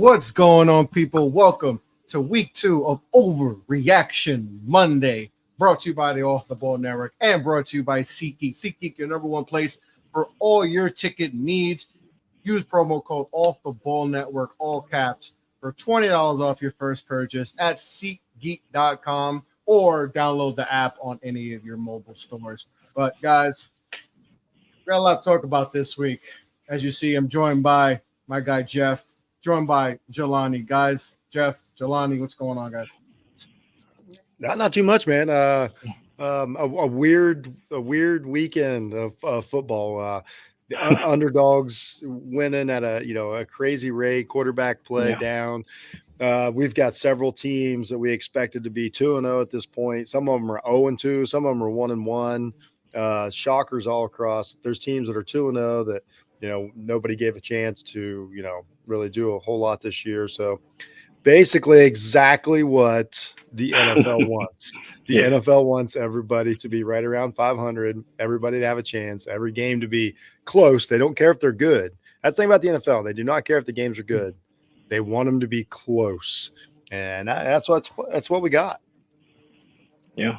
What's going on, people? Welcome to week 2 of Overreaction Monday, brought to you by the Off the Ball Network and brought to you by SeatGeek. SeatGeek, your number one place for all your ticket needs. Use promo code Off the Ball Network, all caps, for $20 off your first purchase at SeatGeek.com or download the app on any of your mobile stores. But guys, we got a lot to talk about this week. As you see, I'm joined by my guy Jeff, joined by Jelani. Guys, Jeff, Jelani, what's going on, guys? Not too much, man. A weird weekend of football. The underdogs winning at a crazy rate. Quarterback play down. We've got several teams that we expected to be 2-0 at this point. Some of them are 0-2. Some of them are 1-1. Shockers all across. There's teams that are 2-0 that nobody gave a chance to really do a whole lot this year. So basically exactly what the NFL wants. The NFL wants everybody to be right around 500, everybody to have a chance, every game to be close. They don't care if they're good. That's the thing about the NFL. They do not care if the games are good. They want them to be close. And that's what we got. Yeah.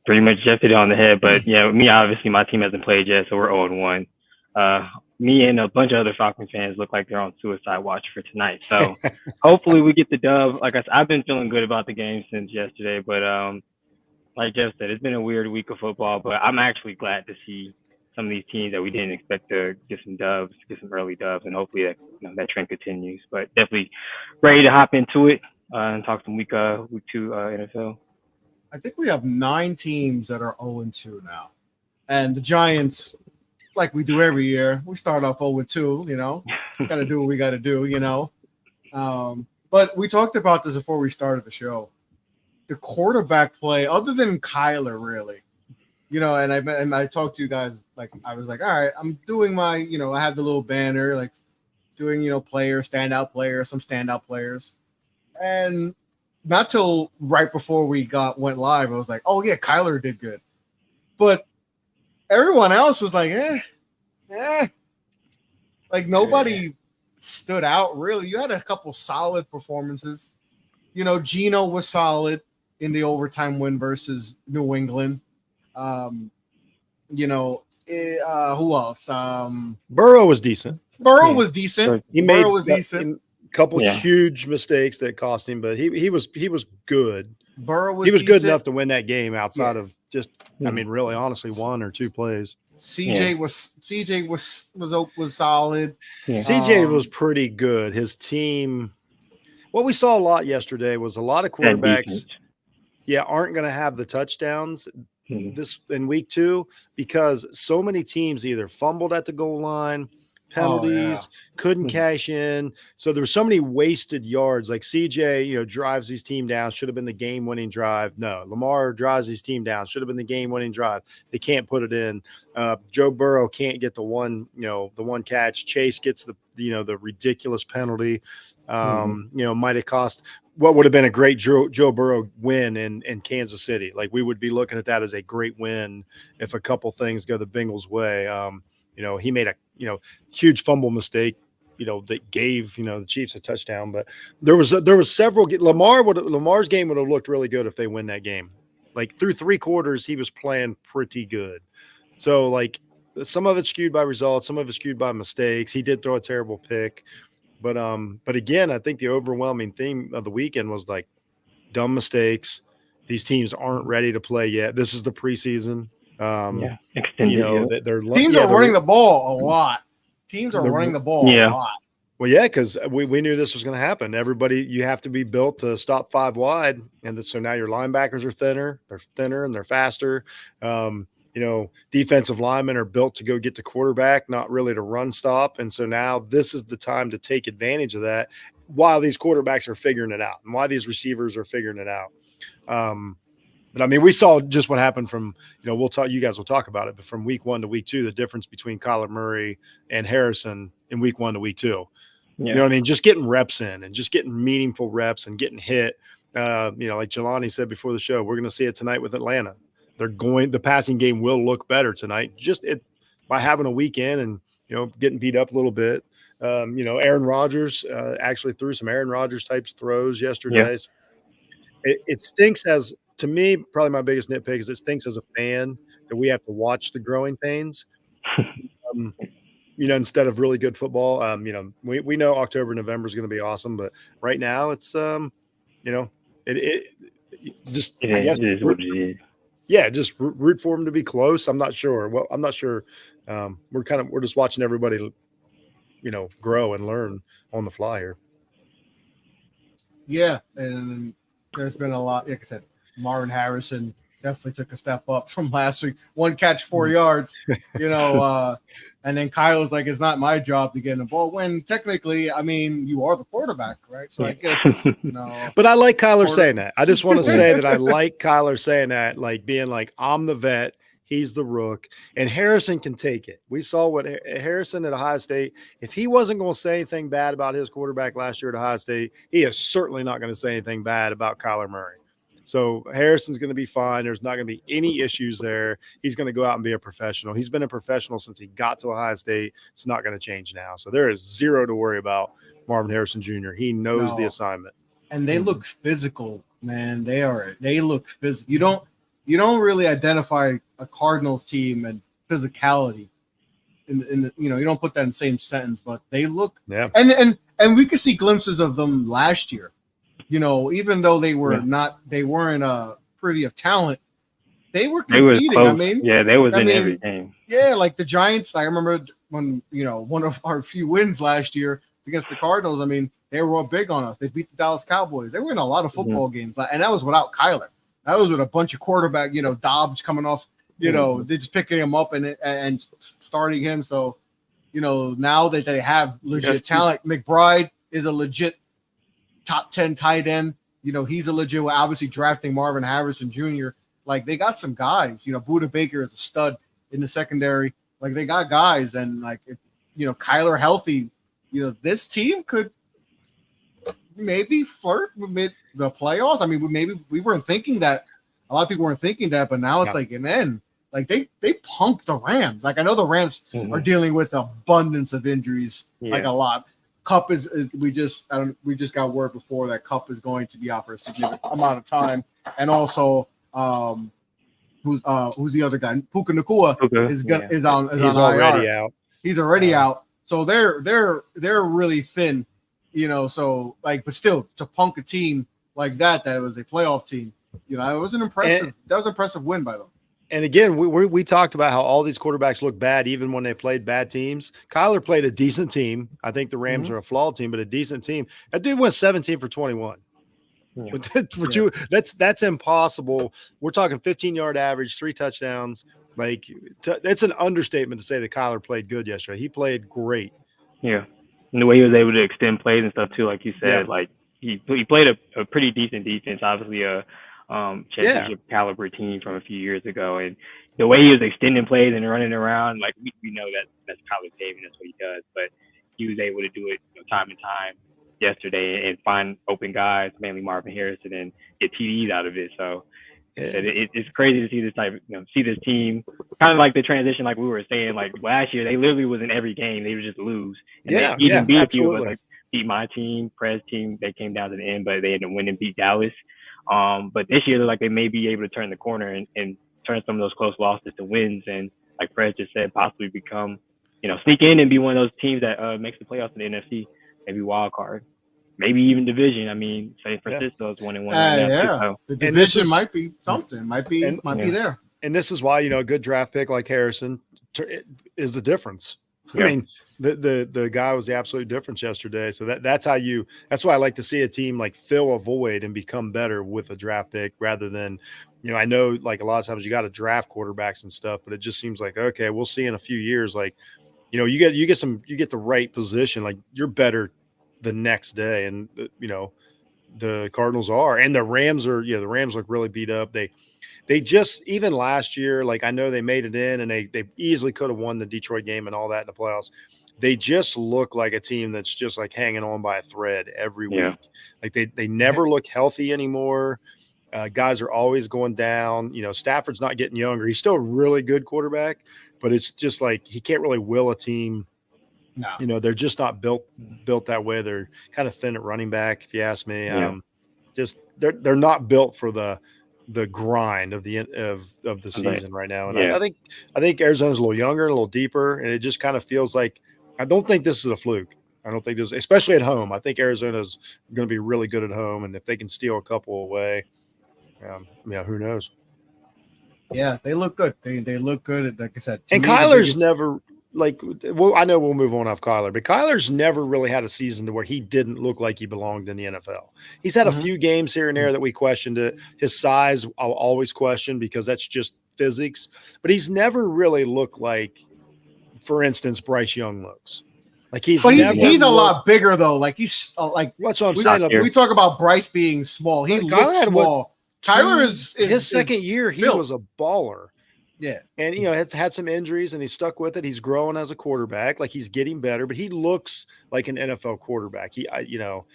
Pretty much Jeff hit it on the head. But, me, obviously, my team hasn't played yet, so we're 0-1. Me and a bunch of other Falcons fans look like they're on suicide watch for tonight. So hopefully we get the dub. Like I said, I've been feeling good about the game since yesterday. But like Jeff said, it's been a weird week of football. But I'm actually glad to see some of these teams that we didn't expect to get some dubs, get some early dubs, and hopefully that trend continues. But definitely ready to hop into it and talk some week 2 NFL. I think we have 9 teams that are 0-2 now. And the Giants, like we do every year, we start off 0-2, got to do what we got to do, But we talked about this before we started the show. The quarterback play, other than Kyler, really, and I talked to you guys, like, I was like, all right, I'm doing my, I have the little banner, like doing, standout players, some standout players. And not till right before we went live, I was like, oh yeah, Kyler did good. But everyone else was like, like nobody stood out really. You had a couple solid performances. Geno was solid in the overtime win versus New England. Who else? Burrow was decent. Burrow was decent. Burrow was decent. Couple huge mistakes that cost him, but he was good. Burrow was decent. Good enough to win that game outside of just really honestly 1 or 2 plays. CJ was solid. Yeah. CJ was pretty good. His team, what we saw a lot yesterday was a lot of quarterbacks aren't going to have the touchdowns this in week 2 because so many teams either fumbled at the goal line, penalties, couldn't cash in. So there were so many wasted yards. Like CJ, drives his team down, should have been the game-winning drive. No, Lamar drives his team down, should have been the game-winning drive. They can't put it in. Joe Burrow can't get the one catch. Chase gets the ridiculous penalty. Might have cost what would have been a great Joe Burrow win in Kansas City. Like we would be looking at that as a great win if a couple things go the Bengals' way. He made a huge fumble mistake, that gave the Chiefs a touchdown. But there was several. Lamar's game would have looked really good if they win that game. Like through 3 quarters, he was playing pretty good. So like some of it skewed by results, some of it skewed by mistakes. He did throw a terrible pick, but again, I think the overwhelming theme of the weekend was like dumb mistakes. These teams aren't ready to play yet. This is the preseason. Extended. Teams are running the ball a lot. Teams are running the ball a lot. Well, because we knew this was going to happen. Everybody, you have to be built to stop 5 wide, and so now your linebackers are thinner. They're thinner and they're faster. Defensive linemen are built to go get the quarterback, not really to run stop. And so now this is the time to take advantage of that while these quarterbacks are figuring it out and why these receivers are figuring it out. But I mean, we saw just what happened from, you guys will talk about it, but from week 1 to week 2, the difference between Kyler Murray and Harrison in week 1 to week 2. Yeah. You know what I mean? Just getting reps in and just getting meaningful reps and getting hit. Like Jelani said before the show, we're going to see it tonight with Atlanta. The passing game will look better tonight by having a weekend and, getting beat up a little bit. Aaron Rodgers actually threw some Aaron Rodgers types throws yesterday. Yeah. It stinks to me, probably my biggest nitpick is it stinks as a fan that we have to watch the growing pains. Instead of really good football. We know October, November is going to be awesome, but right now it's it just I guess it is what it is. Yeah, just root for them to be close. I'm not sure. Well, I'm not sure. We're just watching everybody, grow and learn on the fly here. Yeah, and there's been a lot. Like I said, Marvin Harrison definitely took a step up from last week. 1 catch, 4 yards. And then Kyle's like, it's not my job to get in the ball. When technically, I mean, you are the quarterback, right? So I guess, But I like Kyler saying that. I just want to say that I like Kyler saying that, like being like, I'm the vet, he's the rook, and Harrison can take it. We saw what Harrison at Ohio State, if he wasn't going to say anything bad about his quarterback last year at Ohio State, he is certainly not going to say anything bad about Kyler Murray. So Harrison's going to be fine. There's not going to be any issues there. He's going to go out and be a professional. He's been a professional since he got to Ohio State. It's not going to change now. So there is zero to worry about Marvin Harrison Jr. He knows the assignment. And they look physical, man. They look physical. You don't really identify a Cardinals team and physicality. You don't put that in the same sentence, but they look. Yeah. And we could see glimpses of them last year. Even though they weren't a privy of talent, they were competing. They was in every game. Yeah, like the Giants. I remember when one of our few wins last year against the Cardinals. I mean, they were all big on us. They beat the Dallas Cowboys. They were in a lot of football games, and that was without Kyler. That was with a bunch of quarterback. Dobbs coming off. They're just picking him up and starting him. So, now that they have legit talent, McBride is a legit top 10 tight end. He's a legit. Obviously, drafting Marvin Harrison Jr. Like they got some guys. Buda Baker is a stud in the secondary. Like they got guys, and like Kyler healthy. This team could maybe flirt with the playoffs. I mean, maybe we weren't thinking that. A lot of people weren't thinking that, but now it's like, and then like they punked the Rams. Like I know the Rams are dealing with abundance of injuries, like a lot. Cup we just got word before that Cup is going to be out for a significant amount of time, and also who's the other guy? Puka Nacua is on already IR. out. He's already out, so they're really thin, So like, but still to punk a team like that it was a playoff team, it was an impressive. That was an impressive win by them. And again, we talked about how all these quarterbacks look bad even when they played bad teams. Kyler played a decent team. I think the Rams are a flawed team, but a decent team. That dude went 17 for 21. Yeah. That's impossible. We're talking 15-yard average, 3 touchdowns. Like that's an understatement to say that Kyler played good yesterday. He played great. Yeah, and the way he was able to extend plays and stuff too, like you said, like he played a pretty decent defense. Obviously, championship caliber team from a few years ago, and the way he was extending plays and running around, like we know that's Kyler Davis, that's what he does. But he was able to do it time and time yesterday and find open guys, mainly Marvin Harrison, and get TDs out of it. So it's crazy to see this see this team kind of like the transition, like we were saying, like last year they literally was in every game, they would just lose. And they even beat a few of us, like beat my team, Prez team. They came down to the end, but they ended up winning, beat Dallas. But this year, they're like they may be able to turn the corner and turn some of those close losses to wins, and like Fred just said, possibly become, sneak in and be one of those teams that makes the playoffs in the NFC, maybe wild card, maybe even division. I mean, San Francisco is 1-1 right now. So. The division might be something, might be there. And this is why a good draft pick like Harrison is the difference. I mean, the guy was the absolute difference yesterday. So that's why I like to see a team like fill a void and become better with a draft pick rather than, I know like a lot of times you got to draft quarterbacks and stuff, but it just seems like, okay, we'll see in a few years, like, you get the right position, like you're better the next day. And the Cardinals are, and the Rams are, the Rams look really beat up. They just, even last year, like I know they made it in and they easily could have won the Detroit game and all that in the playoffs. They just look like a team that's just like hanging on by a thread every week. Like they never look healthy anymore. Guys are always going down. Stafford's not getting younger. He's still a really good quarterback, but it's just like he can't really will a team No. You know, they're just not built that way. They're kind of thin at running back, if you ask me. Yeah. Just they're not built for the grind of the season right now. And Yeah. I think Arizona's a little younger, a little deeper, and it just kind of feels like I don't think this is a fluke. I don't think this, especially at home. I think Arizona's going to be really good at home, and if they can steal a couple away, who knows? Yeah, they look good. They look good. Like I said, And Kyler's never I know we'll move on off Kyler, but Kyler's never really had a season to where he didn't look like he belonged in the NFL. He's had a few games here and there that we questioned it. His size, I'll always question because that's just physics, but he's never really looked like, for instance, Bryce Young looks. Like he's a lot bigger though. Like he's like that's what I'm saying. We talk about Bryce being small. He looks small. Kyler is his second year. He was a baller. Yeah. And, has had some injuries and he's stuck with it. He's growing as a quarterback. Like he's getting better, but he looks like an NFL quarterback.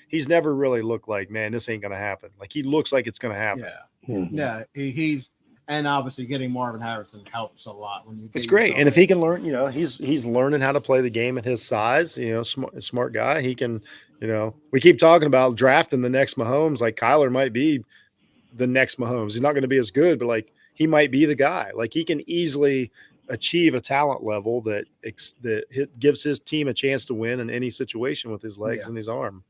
He's never really looked like, man, this ain't going to happen. Like he looks like it's going to happen. Yeah. Mm-hmm. Yeah. He's, and obviously getting Marvin Harrison helps a lot when you. It's great. And if he can learn, he's learning how to play the game at his size, smart guy. He can, we keep talking about drafting the next Mahomes. Like Kyler might be the next Mahomes. He's not going to be as good, but like, he might be the guy. Like he can easily achieve a talent level that gives his team a chance to win in any situation with his legs and his arm.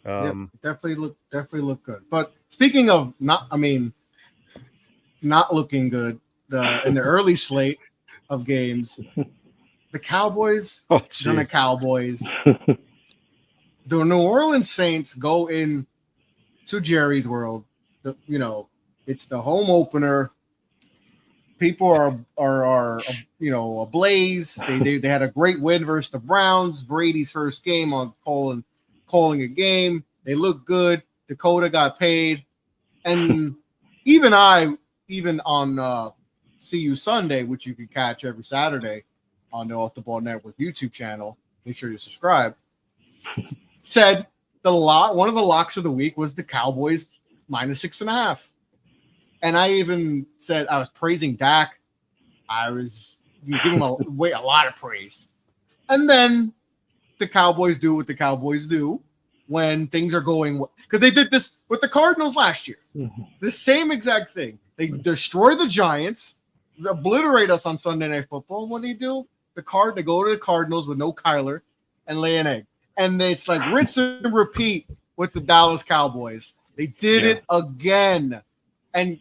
Definitely look good. But speaking of not looking good, in the early slate of games, the Cowboys, the Cowboys, the New Orleans Saints go in to Jerry's World. It's the home opener. People are ablaze. They had a great win versus the Browns. Brady's first game on calling a game. They look good. Dakota got paid, and even on See You Sunday, which you can catch every Saturday on the Off the Ball Network YouTube channel. Make sure you subscribe. Said one of the locks of the week was the Cowboys -6.5. And I even said I was praising Dak. I was giving him a lot of praise. And then the Cowboys do what the Cowboys do when things are going – because they did this with the Cardinals last year. Mm-hmm. The same exact thing. They destroy the Giants, obliterate us on Sunday Night Football. What do? They go to the Cardinals with no Kyler and lay an egg. And it's like rinse and repeat with the Dallas Cowboys. They did it again. And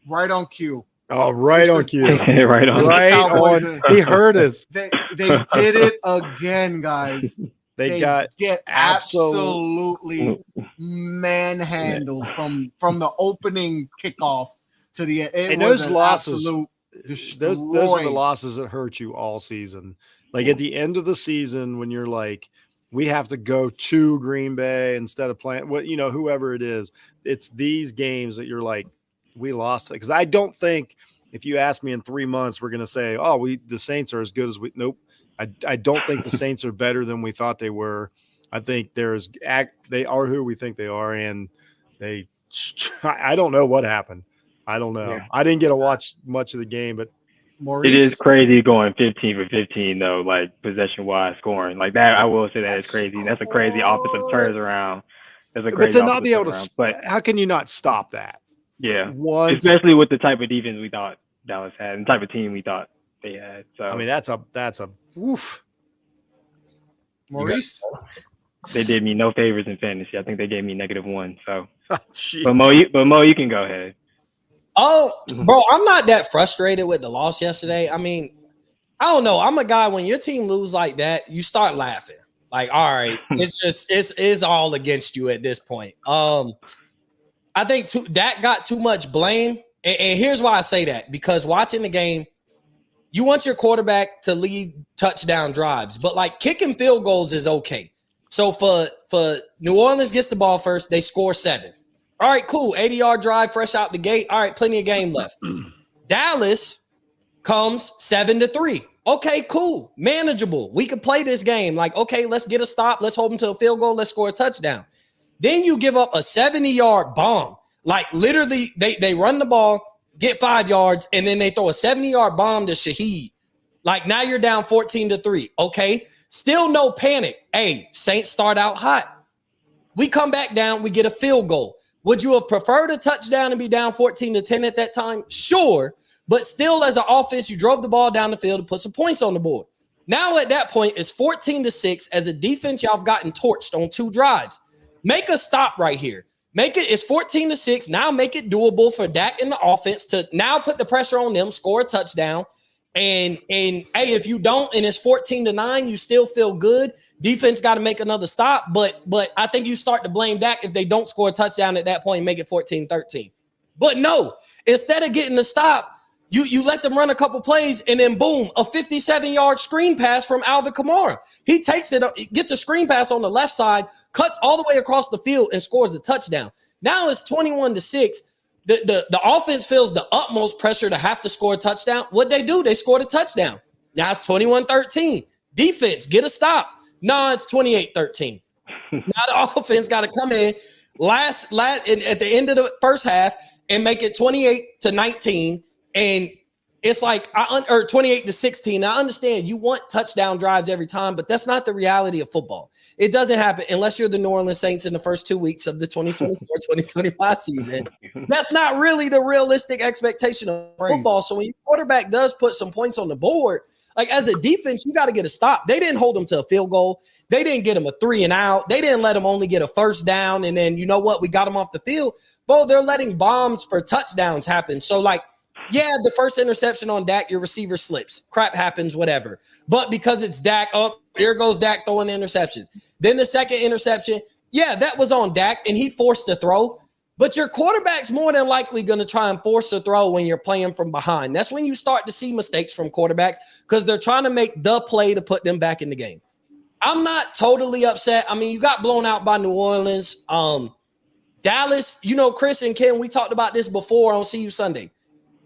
right on cue. Oh, right on cue. Right on. He heard us. They did it again, guys. They get absolutely manhandled from the opening kickoff to the end. And those losses, those are the losses that hurt you all season. Like at the end of the season, when you're like, we have to go to Green Bay instead of playing whoever it is. It's these games that you're like, we lost it. Because I don't think if you ask me in 3 months, we're going to say, the Saints are as good as we. Nope. I don't think the Saints are better than we thought they were. I think they are who we think they are. And I don't know what happened. I don't know. Yeah. I didn't get to watch much of the game, but Maurice, it is crazy going 15 for 15 though, like possession-wise scoring. Like that, I will say that's crazy. That's a crazy offensive turnaround. That's a crazy. But to not be able to, but how can you not stop that? Yeah, especially with the type of defense we thought Dallas had and the type of team we thought they had. So I mean, that's a woof. Maurice, they did me no favors in fantasy. I think they gave me -1. So, but Mo, you can go ahead. Oh, bro, I'm not that frustrated with the loss yesterday. I mean, I don't know. I'm a guy, when your team lose like that, you start laughing. Like, all right, it's all against you at this point. I think that got too much blame. And here's why I say that. Because watching the game, you want your quarterback to lead touchdown drives. But, like, kicking field goals is okay. So, for New Orleans gets the ball first, they score 7. All right, cool. 80-yard drive, fresh out the gate. All right, plenty of game left. Dallas comes 7-3. Okay, cool. Manageable. We could play this game. Like, okay, let's get a stop. Let's hold them to a field goal. Let's score a touchdown. Then you give up a 70-yard bomb. Like, literally, they run the ball, get 5 yards, and then they throw a 70-yard bomb to Shaheed. Like, now you're down 14-3. Okay, Still no panic. Hey, Saints start out hot. We come back down, we get a field goal. Would you have preferred a touchdown and be down 14-10 at that time? Sure. But still, as an offense, you drove the ball down the field to put some points on the board. Now at that point, it's 14-6. As a defense, y'all have gotten torched on 2 drives. Make a stop right here. It's 14-6. Now make it doable for Dak and the offense to now put the pressure on them, score a touchdown. And hey, if you don't, and it's 14-9, you still feel good. Defense got to make another stop. But I think you start to blame Dak if they don't score a touchdown at that point and make it 14-13. But no, instead of getting the stop, you let them run a couple plays, and then boom, a 57-yard screen pass from Alvin Kamara. He takes it, gets a screen pass on the left side, cuts all the way across the field, and scores a touchdown. Now it's 21-6. The offense feels the utmost pressure to have to score a touchdown. What'd they do? They scored a touchdown. Now it's 21-13. Defense, get a stop. No, it's 28-13. Now the offense got to come in at the end of the first half and make it 28-19. And it's like, or 28-16. I understand you want touchdown drives every time, but that's not the reality of football. It doesn't happen unless you're the New Orleans Saints in the first 2 weeks of the 2024-2025 season. That's not really the realistic expectation of football. So when your quarterback does put some points on the board, like as a defense, you got to get a stop. They didn't hold them to a field goal. They didn't get them a 3 and out. They didn't let them only get a first down. And then, you know what? We got them off the field. Bro, they're letting bombs for touchdowns happen. So like, yeah, the first interception on Dak, your receiver slips. Crap happens, whatever. But because it's Dak, here goes Dak throwing the interceptions. Then the second interception, yeah, that was on Dak, and he forced a throw. But your quarterback's more than likely going to try and force a throw when you're playing from behind. That's when you start to see mistakes from quarterbacks because they're trying to make the play to put them back in the game. I'm not totally upset. I mean, you got blown out by New Orleans. Dallas, Chris and Ken, we talked about this before on See You Sunday.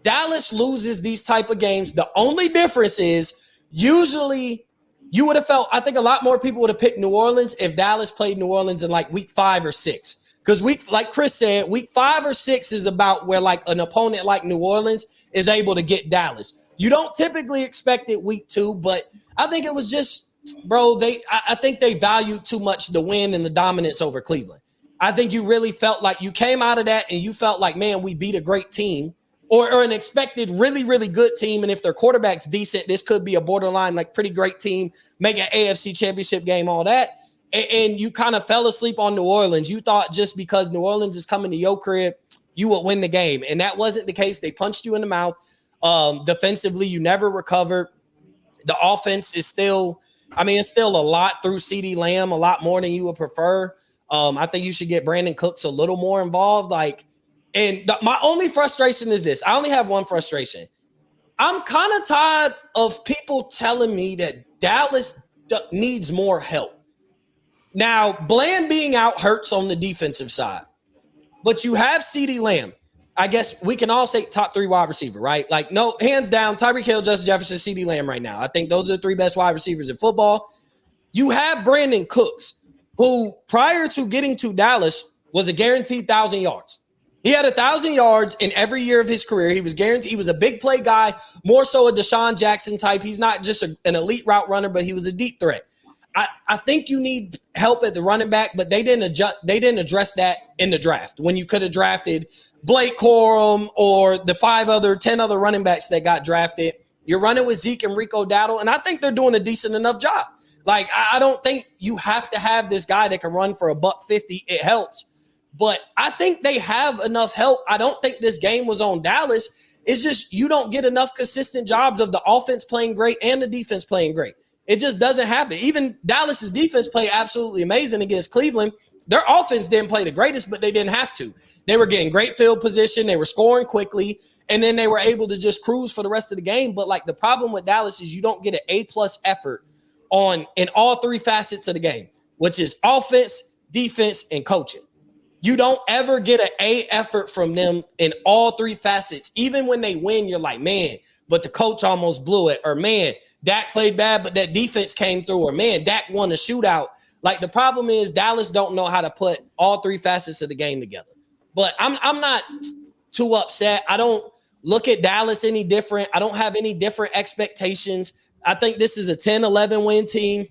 Dallas loses these type of games. The only difference is usually you would have felt, I think a lot more people would have picked New Orleans if Dallas played New Orleans in like week 5 or 6. Because like Chris said, week 5 or 6 is about where like an opponent like New Orleans is able to get Dallas. You don't typically expect it week 2, but I think it was just, bro, I think they valued too much the win and the dominance over Cleveland. I think you really felt like you came out of that and you felt like, man, we beat a great team. Or an expected really, really good team. And if their quarterback's decent, this could be a borderline, like pretty great team, make an AFC championship game, all that. And you kind of fell asleep on New Orleans. You thought just because New Orleans is coming to your crib, you would win the game. And that wasn't the case. They punched you in the mouth. Defensively, you never recovered. The offense is still, it's still a lot through CeeDee Lamb, a lot more than you would prefer. I think you should get Brandon Cooks a little more involved. My only frustration is this. I only have one frustration. I'm kind of tired of people telling me that Dallas needs more help. Now, Bland being out hurts on the defensive side, but you have CeeDee Lamb. I guess we can all say top 3 wide receiver, right? Like, no, hands down, Tyreek Hill, Justin Jefferson, CeeDee Lamb right now. I think those are the 3 best wide receivers in football. You have Brandon Cooks, who prior to getting to Dallas was a guaranteed 1,000 yards. He had 1,000 yards in every year of his career. He was guaranteed. He was a big play guy, more so a Deshaun Jackson type. He's not just an elite route runner, but he was a deep threat. I think you need help at the running back, but they didn't address that in the draft when you could have drafted Blake Corum or the 10 other running backs that got drafted. You're running with Zeke and Rico Dowdle, and I think they're doing a decent enough job. Like, I don't think you have to have this guy that can run for $150. It helps. But I think they have enough help. I don't think this game was on Dallas. It's just you don't get enough consistent jobs of the offense playing great and the defense playing great. It just doesn't happen. Even Dallas's defense played absolutely amazing against Cleveland. Their offense didn't play the greatest, but they didn't have to. They were getting great field position. They were scoring quickly, and then they were able to just cruise for the rest of the game. But like the problem with Dallas is you don't get an A+ effort in all 3 facets of the game, which is offense, defense, and coaching. You don't ever get an A effort from them in all 3 facets. Even when they win, you're like, man, but the coach almost blew it. Or, man, Dak played bad, but that defense came through. Or, man, Dak won a shootout. Like, the problem is Dallas don't know how to put all 3 facets of the game together. But I'm not too upset. I don't look at Dallas any different. I don't have any different expectations. I think this is a 10-11 win team.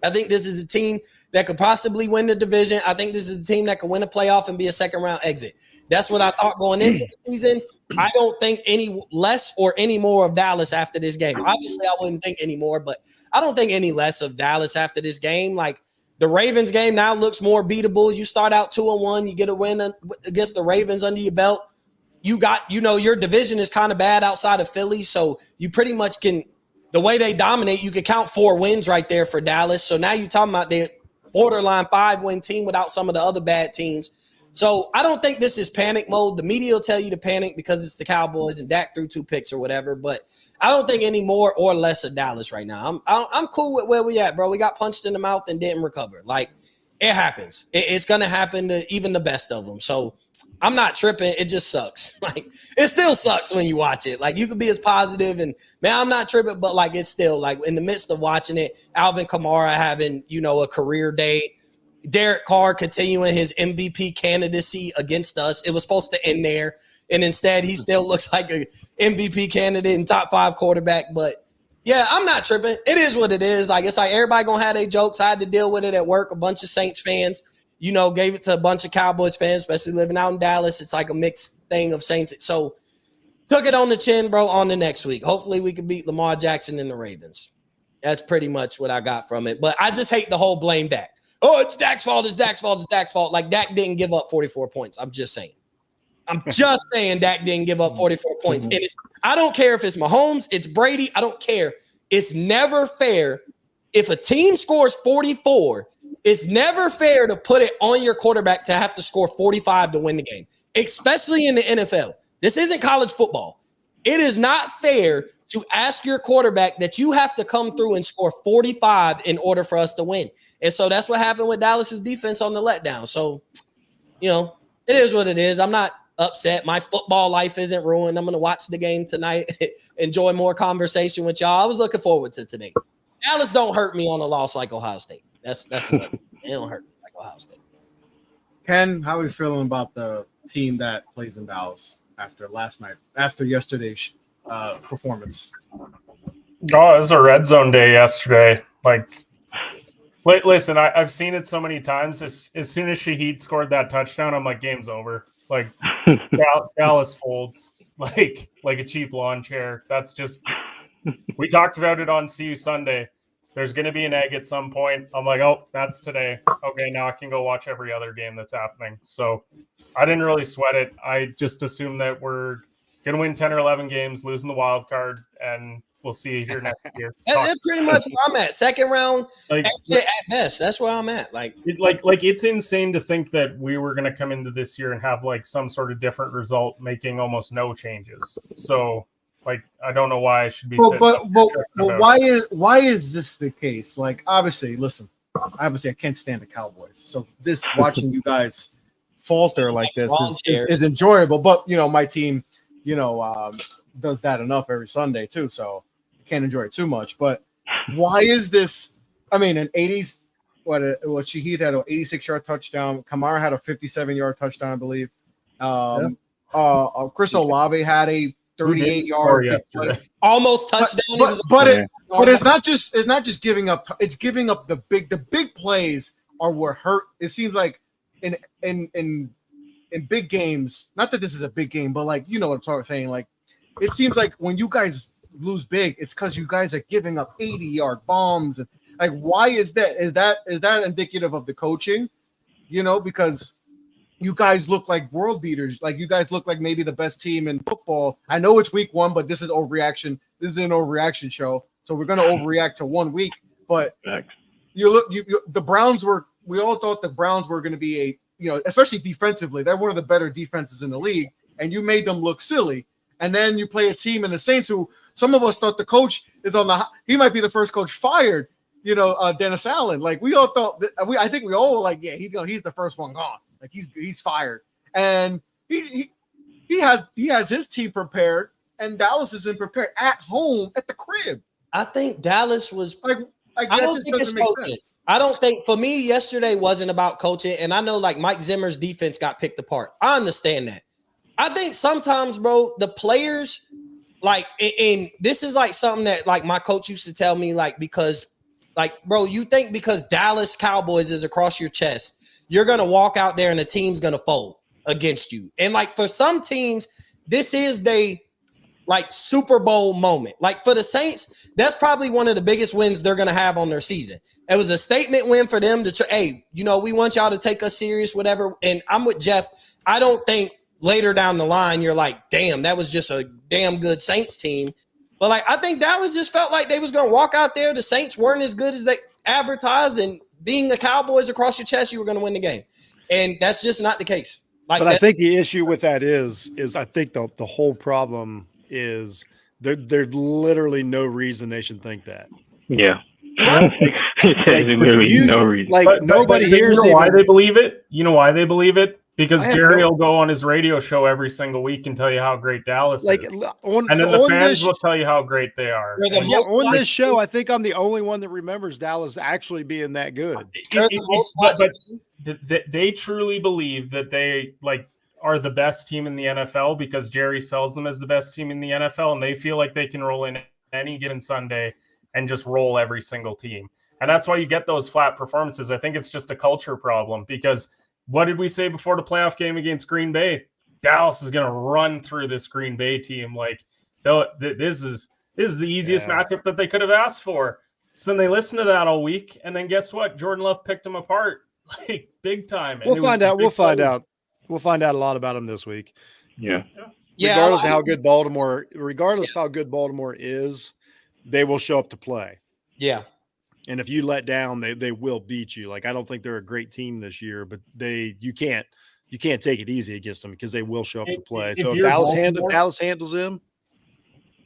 I think this is a team that could possibly win the division. I think this is a team that could win a playoff and be a second-round exit. That's what I thought going into the season. I don't think any less or any more of Dallas after this game. Obviously, I wouldn't think any more, but I don't think any less of Dallas after this game. Like, the Ravens game now looks more beatable. You start out 2-1, you get a win against the Ravens under your belt. You got, your division is kind of bad outside of Philly, so you pretty much can – the way they dominate, you could count 4 wins right there for Dallas. So now you're talking about their borderline 5-win team without some of the other bad teams. So I don't think this is panic mode. The media will tell you to panic because it's the Cowboys and Dak threw 2 picks or whatever. But I don't think any more or less of Dallas right now. I'm cool with where we at, bro. We got punched in the mouth and didn't recover. Like, it happens. It's going to happen to even the best of them. So I'm not tripping. It just sucks. Like, it still sucks when you watch it. Like, you could be as positive and, man, I'm not tripping, but, like, it's still, like, in the midst of watching it, Alvin Kamara having, a career day, Derek Carr continuing his MVP candidacy against us. It was supposed to end there, and instead he still looks like a MVP candidate and top 5 quarterback. But, yeah, I'm not tripping. It is what it is. Like, it's like everybody going to have their jokes. I had to deal with it at work. A bunch of Saints fans gave it to a bunch of Cowboys fans, especially living out in Dallas. It's like a mixed thing of Saints. So took it on the chin, bro, on the next week. Hopefully we can beat Lamar Jackson and the Ravens. That's pretty much what I got from it. But I just hate the whole blame Dak. Oh, it's Dak's fault. It's Dak's fault. It's Dak's fault. Like, Dak didn't give up 44 points. I'm just saying Dak didn't give up 44 points. And I don't care if it's Mahomes, it's Brady. I don't care. It's never fair. If a team scores 44, it's never fair to put it on your quarterback to have to score 45 to win the game, especially in the NFL. This isn't college football. It is not fair to ask your quarterback that you have to come through and score 45 in order for us to win. And so that's what happened with Dallas's defense on the letdown. So, it is what it is. I'm not upset. My football life isn't ruined. I'm going to watch the game tonight, enjoy more conversation with y'all. I was looking forward to today. Dallas don't hurt me on a loss like Ohio State. That's it. It don't hurt me like Ohio State. Ken, how are you feeling about the team that plays in Dallas after yesterday's performance? Oh, it was a red zone day yesterday. Like, listen, I've seen it so many times. As soon as Shaheed scored that touchdown, I'm like, game's over. Like, Dallas folds like a cheap lawn chair. That's just – we talked about it on See You Sunday. There's going to be an egg at some point. I'm like, oh, that's today. Okay, now I can go watch every other game that's happening. So I didn't really sweat it. I just assumed that we're going to win 10 or 11 games, losing the wild card, and we'll see you here next year. That's pretty much where I'm at. Second round, exit at best. That's where I'm at. Like it's insane to think that we were going to come into this year and have like some sort of different result, making almost no changes. So, like, I don't know why I should be. But why is this the case? Like, obviously, I can't stand the Cowboys. So this watching you guys falter like this is enjoyable. But my team, does that enough every Sunday too. So I can't enjoy it too much. But why is this? I mean, an 80s. Shaheed had an 86-yard touchdown. Kamara had a 57-yard touchdown, I believe. Chris Olave had a 38-yard almost touchdown. But it's not just giving up. It's giving up the big plays are what hurt. It seems like in big games. Not that this is a big game, but like what I'm saying. Like, it seems like when you guys lose big, it's because you guys are giving up 80-yard bombs. And like, why is that? Is that indicative of the coaching? Because you guys look like world beaters. Like, you guys look like maybe the best team in football. I know it's week 1, but this is overreaction. This is an overreaction show, so we're going to overreact to 1 week. But the Browns were. We all thought the Browns were going to be especially defensively, they're one of the better defenses in the league, and you made them look silly. And then you play a team in the Saints who some of us thought the coach is he might be the first coach fired. Dennis Allen. Like, we all thought I think we all were like, yeah, he's the first one gone. Like, he's fired, and he has his team prepared, and Dallas isn't prepared at home at the crib. I think Dallas was like. I don't think it's coaching. I don't think, for me, yesterday wasn't about coaching, and I know like Mike Zimmer's defense got picked apart. I understand that. I think sometimes, bro, the players, like, and this is like something that like my coach used to tell me, like, because Like, bro, you think because Dallas Cowboys is across your chest, you're going to walk out there and the team's going to fold against you. And like for some teams, this is they like Super Bowl moment. Like for the Saints, that's probably one of the biggest wins they're going to have on their season. It was a statement win for them to, hey, you know, we want y'all to take us serious, whatever. And I'm with Jeff. I don't think later down the line, you're like, damn, that was just a damn good Saints team. But like, I think Dallas just felt like they was going to walk out there. The Saints weren't as good as they advertised, and being the Cowboys across your chest, you were going to win the game. And that's just not the case. Like, but I think the issue with that is I think the whole problem is there's literally no reason they should think that. Yeah. Like, literally no reason. Like but nobody hears. You know why they believe it? You know why they believe it? Because Jerry no, will go on his radio show every single week and tell you how great Dallas like is. on, And then the on fans this, will tell you how great they are. yeah, on this show, I think I'm the only one that remembers Dallas actually being that good. But they truly believe that they like are the best team in the NFL because Jerry sells them as the best team in the NFL, and they feel like they can roll in any given Sunday and just roll every single team. And that's why you get those flat performances. I think it's just a culture problem because what did we say before the playoff game against Green Bay? Dallas is going to run through this Green Bay team. Like, this is the easiest matchup that they could have asked for. So then they listened to that all week, and then guess what? Jordan Love picked them apart, like big time. And We'll find out. We'll find out a lot about them this week. Yeah. Regardless of how good Baltimore is, they will show up to play. Yeah. And if you let down, they will beat you. Like, I don't think they're a great team this year, but you can't take it easy against them because they will show up to play. So if Dallas handles them,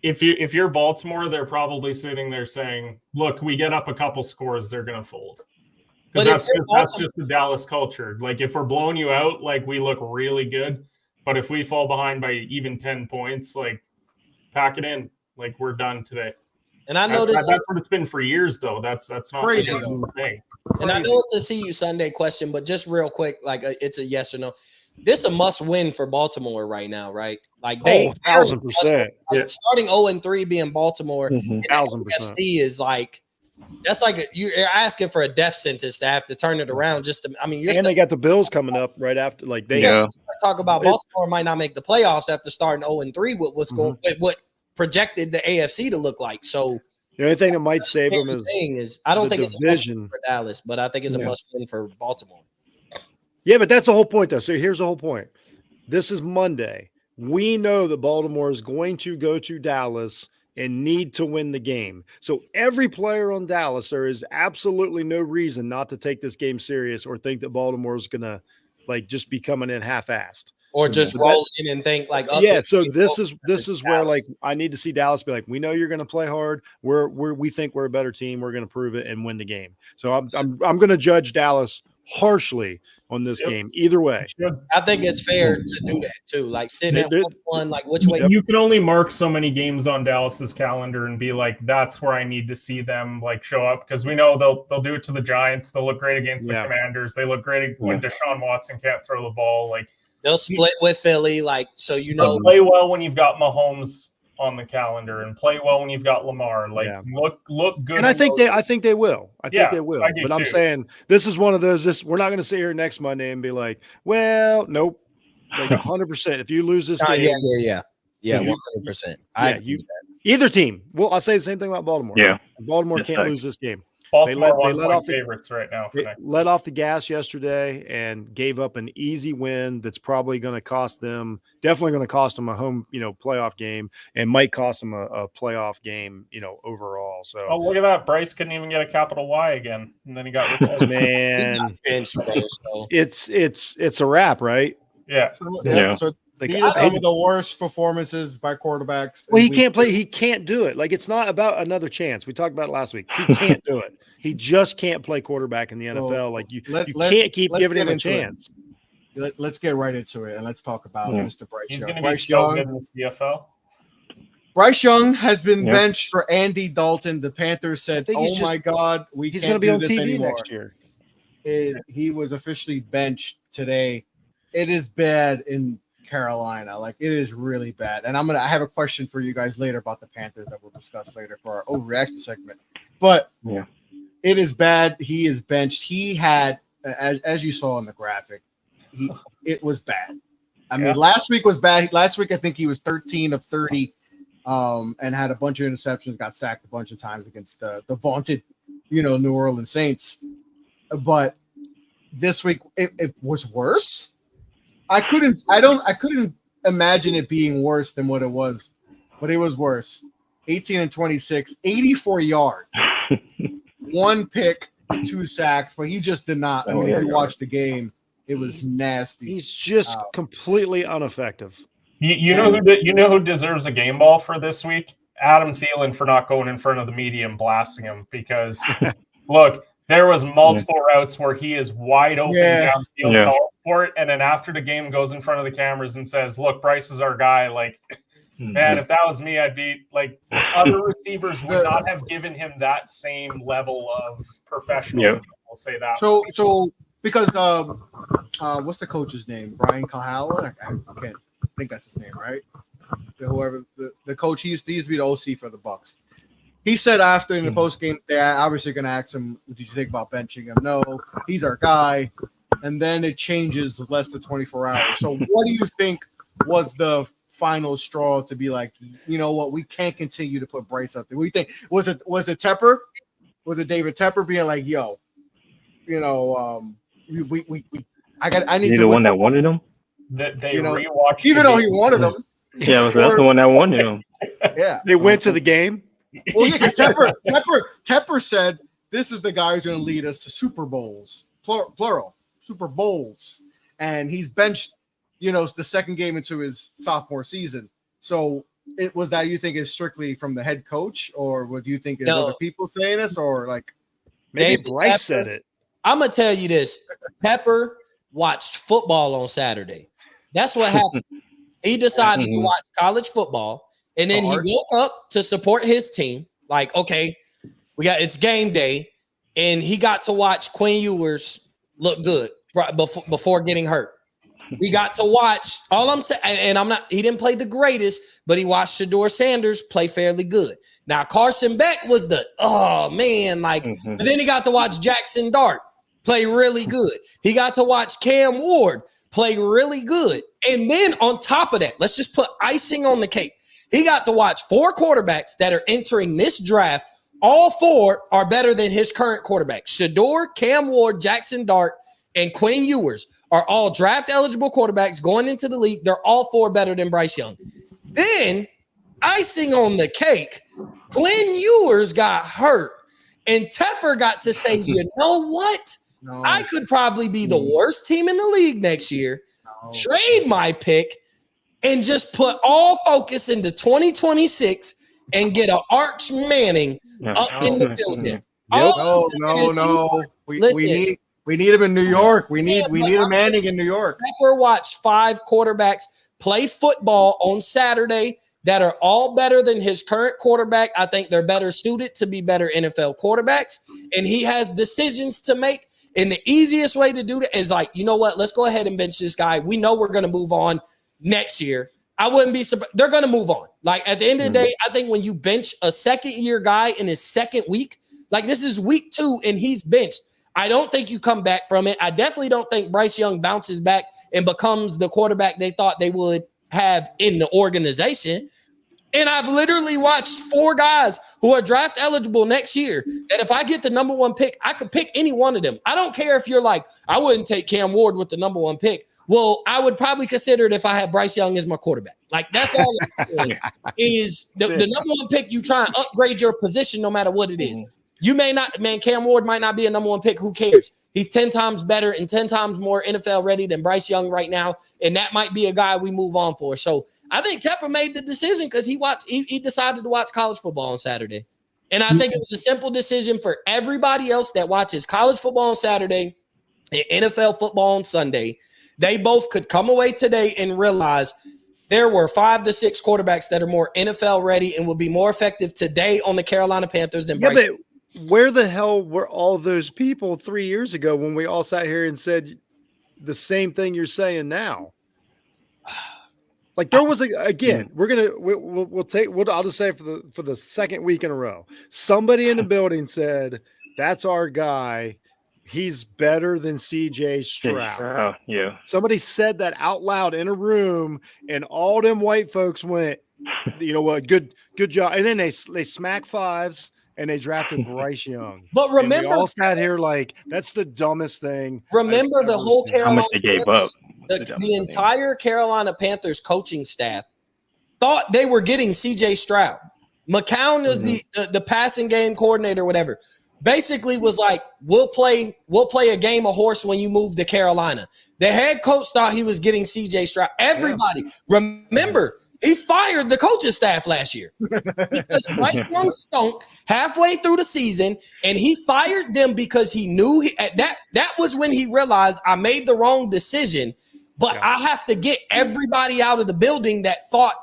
if you're Baltimore, they're probably sitting there saying, "Look, we get up a couple scores, they're going to fold." Because that's just the Dallas culture. Like, if we're blowing you out, like, we look really good, but if we fall behind by even 10 points, like, pack it in. Like, we're done today. And I know that's what it's been for years, though. That's not crazy the thing. And I know it's a see you Sunday question, but just real quick, like it's a yes or no. This is a must win for Baltimore right now, right? Like 1,000%. Like starting 0-3 being Baltimore, 1,000%. NFC is like that's like you're asking for a death sentence to have to turn it around. Just to, I mean, they got the Bills coming up right after. Like they talk about Baltimore might not make the playoffs after starting 0-3. What's going? What projected the AFC to look like? So the only thing that might save them is I don't think it's a must win for Dallas, but I think it's a must win for Baltimore. Yeah, but that's the whole point, though. So here's the whole point. This is Monday. We know that Baltimore is going to go to Dallas and need to win the game. So every player on Dallas, there is absolutely no reason not to take this game serious or think that Baltimore is going to like just be coming in half-assed. Or just roll in and think like, so this is where like I need to see Dallas be like, we know you're going to play hard. We think we're a better team. We're going to prove it and win the game. So I'm going to judge Dallas harshly on this game. Either way, I think it's fair to do that too. Like sitting at one, like which way you can only mark so many games on Dallas's calendar and be like, that's where I need to see them like show up because we know they'll do it to the Giants. They'll look great against the Commanders. They look great when Deshaun Watson can't throw the ball. Like. They'll split with Philly, like so. Play well when you've got Mahomes on the calendar, and play well when you've got Lamar. Like look good. And I think they will. I think they will. But I'm saying this is one of those. We're not going to sit here next Monday and be like, well, nope, like 100%. If you lose this game, 100%. Either team. Well, I'll say the same thing about Baltimore. Yeah, Baltimore can't lose this game. Baltimore they let off the favorites right now. Let off the gas yesterday and gave up an easy win that's probably going to cost them, definitely going to cost them a home, playoff game, and might cost them a playoff game, overall. So look at that. Bryce couldn't even get a capital Y again, and then he got man. It's a wrap, right? Yeah. So these are some of the worst performances by quarterbacks. Well, he can't play. He can't do it. Like, it's not about another chance. We talked about it last week. He can't do it. He just can't play quarterback in the NFL. Like, you can't keep giving him a chance. Let's get right into it, and let's talk about Mr. Bryce Young. Bryce Young in the CFL. Bryce Young has been benched for Andy Dalton. The Panthers said, "Oh my God, he's going to be on TV anymore. Next year." He was officially benched today. It is bad in Carolina. Like, it is really bad. And I have a question for you guys later about the Panthers that we'll discuss later for our overreaction segment. But it It is bad. He is benched. He had, as you saw in the graphic, it was bad. I mean, last week was bad. Last week, I think he was 13 of 30 and had a bunch of interceptions, got sacked a bunch of times against the vaunted, New Orleans Saints. But this week, it was worse. I couldn't imagine it being worse than what it was, but it was worse. 18 and 26, 84 yards, 1 pick, 2 sacks, but he just did not. I mean, if you watch the game, it was nasty. He's just completely ineffective. You know who deserves a game ball for this week? Adam Thielen for not going in front of the media and blasting him, because look, there was multiple routes where he is wide open downfield, called for it, and then after the game goes in front of the cameras and says, "Look, Bryce is our guy." Like, man, if that was me, I'd be like, other receivers would not have given him that same level of professionalism. We'll say that. So because what's the coach's name? Brian Kahala? I can't think that's his name, right? The coach, he used to be the OC for the Bucks. He said after in the post game, they're obviously going to ask him, "Did you think about benching him?" No, he's our guy. And then it changes less than 24 hours. So what do you think was the final straw to be like, you know what, we can't continue to put Bryce up there? What do you think? Was it Tepper? Was it David Tepper being like, "Yo, I need the one that wanted him"? They rewatched, even though he wanted him. Yeah, that's the one that wanted him. Yeah, they went to the game. Well, yeah, because Tepper said this is the guy who's going to lead us to Super Bowls, plural Super Bowls, and he's benched, the second game into his sophomore season. So it was that you think is strictly from the head coach, or do you think is other people saying this, or like maybe Bryce said it? I'm gonna tell you this: Tepper watched football on Saturday. That's what happened. He decided to watch college football, and then he woke up to support his team. Like, okay, it's game day, and he got to watch Quinn Ewers look good before getting hurt. We got to watch, all I'm saying, and he didn't play the greatest, but he watched Shedeur Sanders play fairly good. Now, Carson Beck was but then he got to watch Jackson Dart play really good. He got to watch Cam Ward play really good. And then on top of that, let's just put icing on the cake. He got to watch 4 quarterbacks that are entering this draft. All 4 are better than his current quarterback. Shedeur, Cam Ward, Jackson Dart, and Quinn Ewers are all draft-eligible quarterbacks going into the league. They're all 4 better than Bryce Young. Then, icing on the cake, Quinn Ewers got hurt, and Tepper got to say, "You know what? No. I could probably be the worst team in the league next year, trade my pick, and just put all focus into 2026 and get an Arch Manning up in the building." No. We need him in New York. We need a Manning in New York. Pepper watched 5 quarterbacks play football on Saturday that are all better than his current quarterback. I think they're better suited to be better NFL quarterbacks, and he has decisions to make. And the easiest way to do that is like, you know what? Let's go ahead and bench this guy. We know we're going to move on next year. I wouldn't be surprised. They're going to move on. Like, at the end of the day, I think when you bench a second-year guy in his second week, like this is week 2 and he's benched, I don't think you come back from it. I definitely don't think Bryce Young bounces back and becomes the quarterback they thought they would have in the organization. And I've literally watched 4 guys who are draft eligible next year that if I get the number 1 pick, I could pick any one of them. I don't care if you're like, I wouldn't take Cam Ward with the number 1 pick. Well, I would probably consider it if I had Bryce Young as my quarterback. Like, that's all is the number 1 pick. You try and upgrade your position no matter what it is. You may not, Cam Ward might not be a number 1 pick. Who cares? He's 10 times better and 10 times more NFL ready than Bryce Young right now. And that might be a guy we move on for. So I think Tepper made the decision because he decided to watch college football on Saturday. And I think it was a simple decision for everybody else that watches college football on Saturday and NFL football on Sunday. They both could come away today and realize there were 5 to 6 quarterbacks that are more NFL ready and will be more effective today on the Carolina Panthers than Bryce Young. Where the hell were all those people 3 years ago when we all sat here and said the same thing you're saying now? Like there was again, I'll just say for the second week in a row, somebody in the building said That's our guy. He's better than CJ Stroud. Yeah. Somebody said that out loud in a room, and all them white folks went, you know what, good job. And then they smack fives and they drafted Bryce Young. But remember, and we all sat here like, that's the dumbest thing. Remember the whole Carolina how much they gave up. The entire Carolina Panthers coaching staff thought they were getting CJ Stroud. McCown is the passing game coordinator, whatever. Basically was like, we'll play a game of horse when you move to Carolina. The head coach thought he was getting CJ Stroud. Everybody, remember, he fired the coaching staff last year because Bryce Young stunk halfway through the season, and he fired them because he knew that was when he realized I made the wrong decision, but I have to get everybody out of the building that thought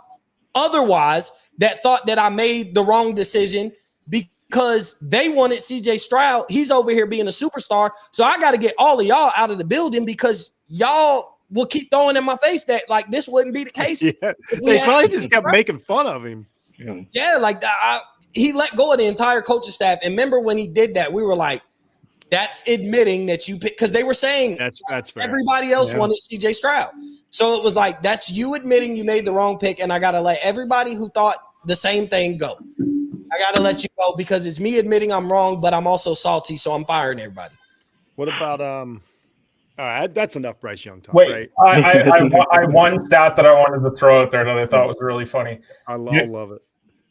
otherwise, that thought that I made the wrong decision because they wanted CJ Stroud. He's over here being a superstar. So I got to get all of y'all out of the building because y'all will keep throwing in my face that like this wouldn't be the case. They probably just kept making fun of him. Yeah, like he let go of the entire coaching staff. And remember when he did that, we were like, that's admitting that you pick, because they were saying that's fair. Everybody else wanted CJ Stroud. So it was like, that's you admitting you made the wrong pick, and I got to let everybody who thought the same thing go. I got to let you go because it's me admitting I'm wrong, but I'm also salty, so I'm firing everybody. What about all right, that's enough Bryce Young talk. Wait, right? I one stat that I wanted to throw out there that I thought was really funny. I love it.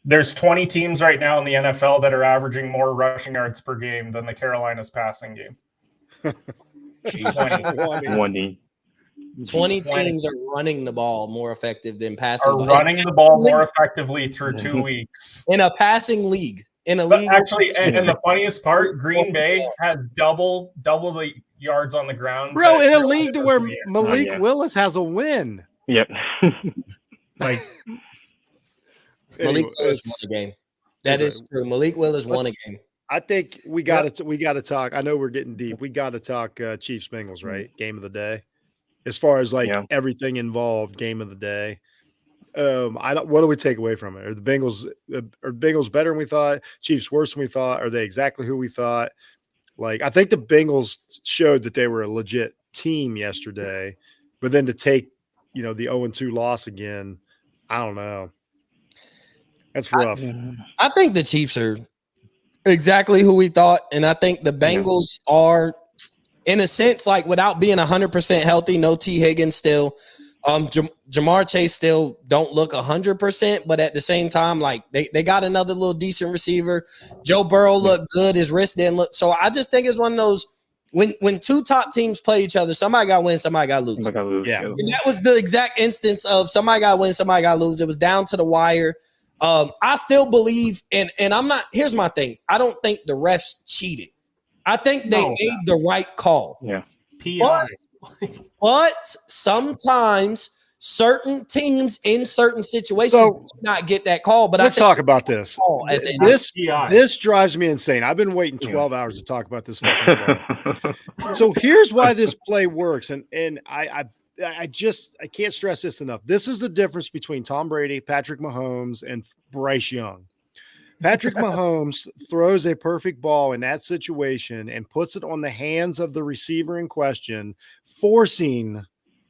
There's 20 teams right now in the NFL that are averaging more rushing yards per game than the Carolina's passing game. 20 teams are running the ball more effective than passing. Are running the ball more effectively through 2 weeks. In a passing league. In a league. Actually, and the funniest part, Green Bay has double the yards on the ground. Bro, in a league to where Malik Willis has a win. Yep. Like Malik Willis won a game. That is true. Malik Willis won a game. I think we got to talk. I know we're getting deep. We got to talk Chiefs Bengals, right? Game of the day. As far as everything involved, game of the day. What do we take away from it? Are the Bengals better than we thought? Chiefs worse than we thought? Are they exactly who we thought? Like, I think the Bengals showed that they were a legit team yesterday, but then to take, the 0-2 loss again, I don't know. That's rough. I think the Chiefs are exactly who we thought, and I think the Bengals are, in a sense, like without being 100% healthy, no T. Higgins still. Jamar Chase still don't look 100%, but at the same time, like they got another little decent receiver. Joe Burrow looked good. His wrist didn't look. So I just think it's one of those when two top teams play each other, somebody got to win, somebody got to lose. Yeah. And that was the exact instance of somebody got to win, somebody got to lose. It was down to the wire. I still believe, and I'm not. Here's my thing. I don't think the refs cheated. I think they made the right call. Yeah. But sometimes certain teams in certain situations do not get that call. But let's talk about this. This drives me insane. I've been waiting 12 hours to talk about this fucking play. So here's why this play works, and I can't stress this enough. This is the difference between Tom Brady, Patrick Mahomes, and Bryce Young. Patrick Mahomes throws a perfect ball in that situation and puts it on the hands of the receiver in question, forcing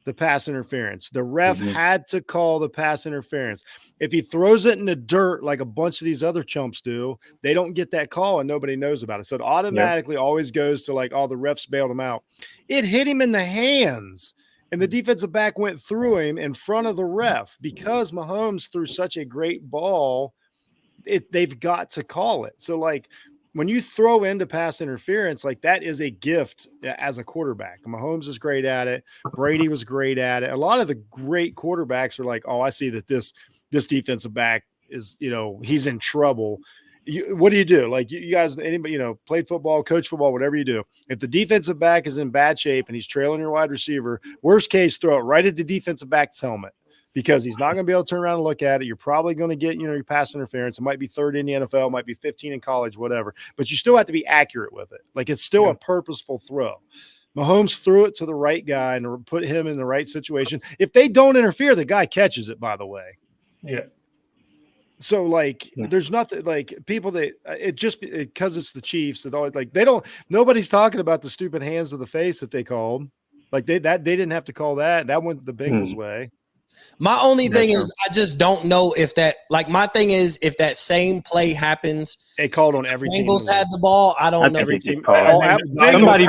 the pass interference. The ref had to call the pass interference. If he throws it in the dirt like a bunch of these other chumps do, they don't get that call and nobody knows about it. So it automatically always goes to like, oh, the refs bailed him out. It hit him in the hands. And the defensive back went through him in front of the ref because Mahomes threw such a great ball. They've got to call it. So, like, when you throw into pass interference, like that is a gift as a quarterback. Mahomes is great at it. Brady was great at it. A lot of the great quarterbacks are like, oh, I see that this defensive back is, he's in trouble. What do you do? Like you guys, anybody, played football, coach football, whatever you do. If the defensive back is in bad shape and he's trailing your wide receiver, worst case, throw it right at the defensive back's helmet because he's not going to be able to turn around and look at it. You're probably going to get, your pass interference. It might be 3rd in the NFL, it might be 15 in college, whatever. But you still have to be accurate with it. Like it's still a purposeful throw. Mahomes threw it to the right guy and put him in the right situation. If they don't interfere, the guy catches it, by the way. Yeah. So like, there's nothing like people that it just because it's the Chiefs that always like nobody's talking about the stupid hands of the face that they called. Like they didn't have to call that. That went the Bengals way. My only thing is I just don't know if that my thing is if that same play happens. They called on every team. Bengals had the ball. I don't know. Every team. Somebody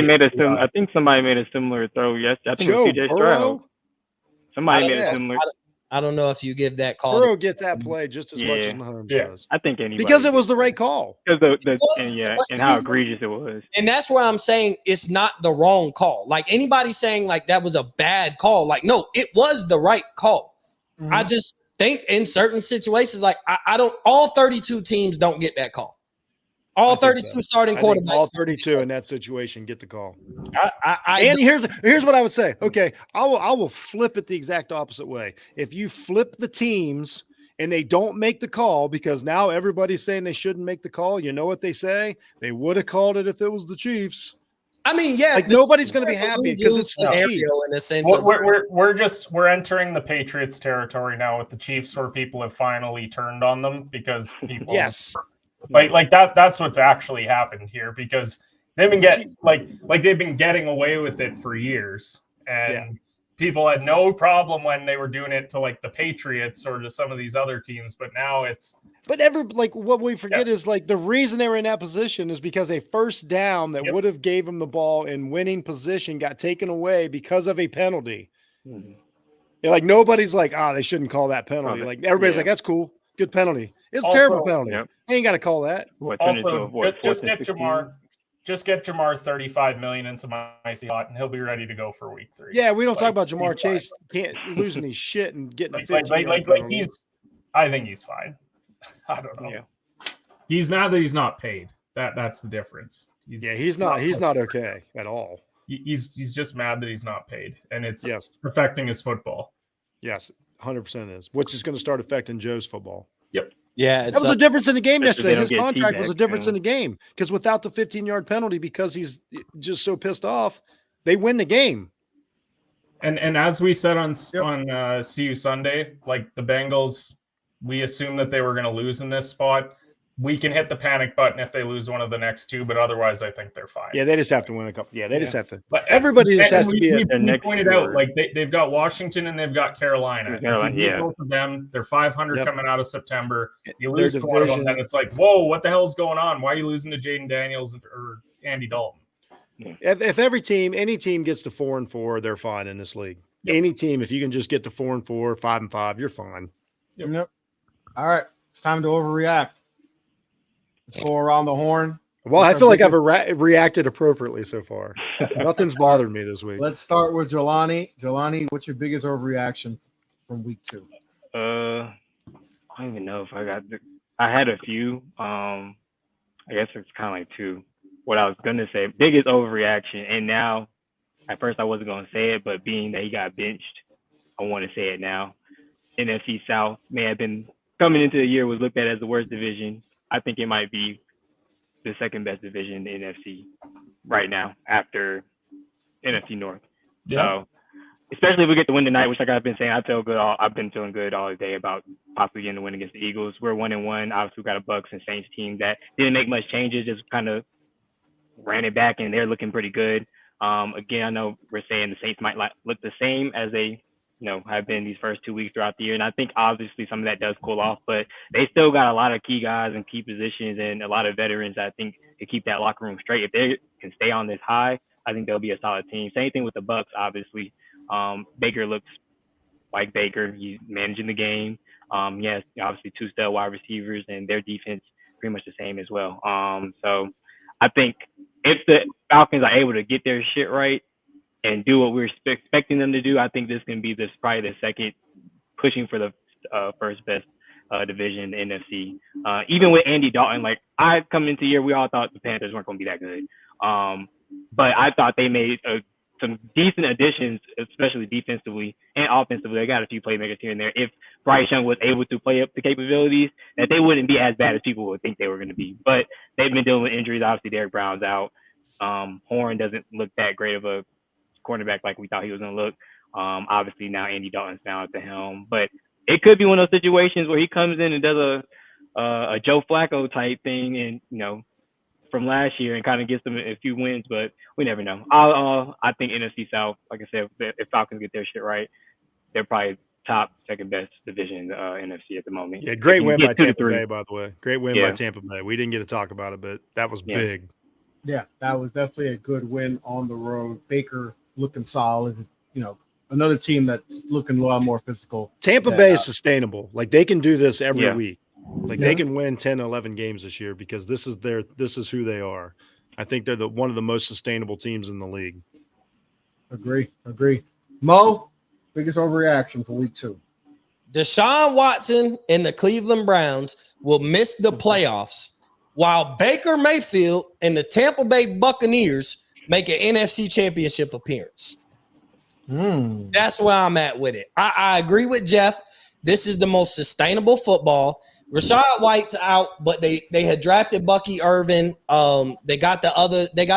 made a similar. I think somebody made a similar throw yesterday. I think it was CJ Stroud. Somebody made a similar. I don't know if you give that call. Burrow gets that play just as much as Mahomes does. I think anybody because it was the right call. Because and how egregious it was. And that's where I'm saying it's not the wrong call. Like anybody saying like that was a bad call. Like no, it was the right call. Mm-hmm. I just think in certain situations, like I don't. All 32 teams don't get that call. All 32 starting quarterbacks. All 32 in that situation get the call. And here's what I would say. Okay, I will flip it the exact opposite way. If you flip the teams and they don't make the call because now everybody's saying they shouldn't make the call, you know what they say? They would have called it if it was the Chiefs. I mean, yeah, like nobody's going to be happy because it's the Chiefs. In a sense, we're entering the Patriots territory now with the Chiefs, where people have finally turned on them because people. Yes. Like that's what's actually happened here because they've been getting they've been getting away with it for years, and people had no problem when they were doing it to like the Patriots or to some of these other teams, but now it's what we forget is like the reason they were in that position is because a first down that would have gave them the ball in winning position got taken away because of a penalty. Mm-hmm. Like nobody's like, they shouldn't call that penalty. Like everybody's like, that's cool, good penalty. It's a terrible penalty. Yep. They ain't got to call that. Just get Jamar $35 million and some icy hot, and he'll be ready to go for week 3. Yeah, we don't talk about Jamar Chase can't losing his shit and getting a 15. I think he's fine. I don't know. Yeah. He's mad that he's not paid. That's the difference. He's not okay at all. He's just mad that he's not paid, and it's affecting his football. Yes, 100% is, which is going to start affecting Joe's football. Yep. Yeah, that was a difference in the game yesterday. His contract was a difference in the game because without the 15-yard penalty, because he's just so pissed off, they win the game. And as we said on See You Sunday, like the Bengals, we assumed that they were going to lose in this spot. We can hit the panic button if they lose one of the next 2, but otherwise, I think they're fine. Yeah, they just have to win a couple. Yeah, they just have to. But everybody just has to be. We pointed out like they've got Washington and they've got Carolina. Both of them, they're 500 coming out of September. You lose to one of them, and it's like, whoa, what the hell's going on? Why are you losing to Jaden Daniels or Andy Dalton? If any team gets to 4-4, they're fine in this league. Yep. Any team, if you can just get to 4-4, 5-5, you're fine. Yep. All right, it's time to overreact. Let's go around the horn. Well, I feel like I've reacted appropriately so far. Nothing's bothered me this week. Let's start with Jelani. Jelani, what's your biggest overreaction from week 2? I don't even know if I had a few. I guess it's kind of like 2. What I was going to say, biggest overreaction, and now, at first I wasn't going to say it, but being that he got benched, I want to say it now. NFC South may have been, coming into the year, was looked at as the worst division. I think it might be the second best division in the NFC right now after NFC North. Yeah. So, especially if we get the win tonight, which like I've been saying, I've been feeling good all day about possibly getting the win against the Eagles. We're 1-1. Obviously, we got a Bucks and Saints team that didn't make much changes, just kind of ran it back, and they're looking pretty good. Again, I know we're saying the Saints might look the same as they have been these first 2 weeks throughout the year. And I think obviously some of that does cool off, but they still got a lot of key guys and key positions and a lot of veterans, I think, to keep that locker room straight. If they can stay on this high, I think they'll be a solid team. Same thing with the Bucks, obviously. Baker looks like Baker. He's managing the game. Yes, obviously 2 stud wide receivers, and their defense pretty much the same as well. So I think if the Falcons are able to get their shit right and do what we're expecting them to do, I think this can be probably the second, pushing for the first best division in the NFC. Even with Andy Dalton, like I come into the year, we all thought the Panthers weren't going to be that good. But I thought they made some decent additions, especially defensively and offensively. They got a few playmakers here and there. If Bryce Young was able to play up the capabilities, that they wouldn't be as bad as people would think they were going to be. But they've been dealing with injuries. Obviously, Derek Brown's out. Horn doesn't look that great of a cornerback like we thought he was going to look. Obviously, now Andy Dalton's down at the helm. But it could be one of those situations where he comes in and does a Joe Flacco type thing, and from last year, and kind of gets them a few wins, but we never know. I think NFC South, like I said, if Falcons get their shit right, they're probably top, second best division in the NFC at the moment. Yeah, great win by Tampa Bay, by the way. Great win by Tampa Bay. We didn't get to talk about it, but that was big. Yeah, that was definitely a good win on the road. Baker looking solid. Another team that's looking a lot more physical. Tampa Bay is sustainable. Like, they can do this every week. Like, they can win 10, 11 games this year because this is who they are. I think they're one of the most sustainable teams in the league. Agree. Mo, biggest overreaction for week 2. Deshaun Watson and the Cleveland Browns will miss the playoffs while Baker Mayfield and the Tampa Bay Buccaneers make an NFC Championship appearance. That's where I'm at with it. I agree with Jeff. This is the most sustainable football. Rashad White's out, but they had drafted Bucky Irvin. They got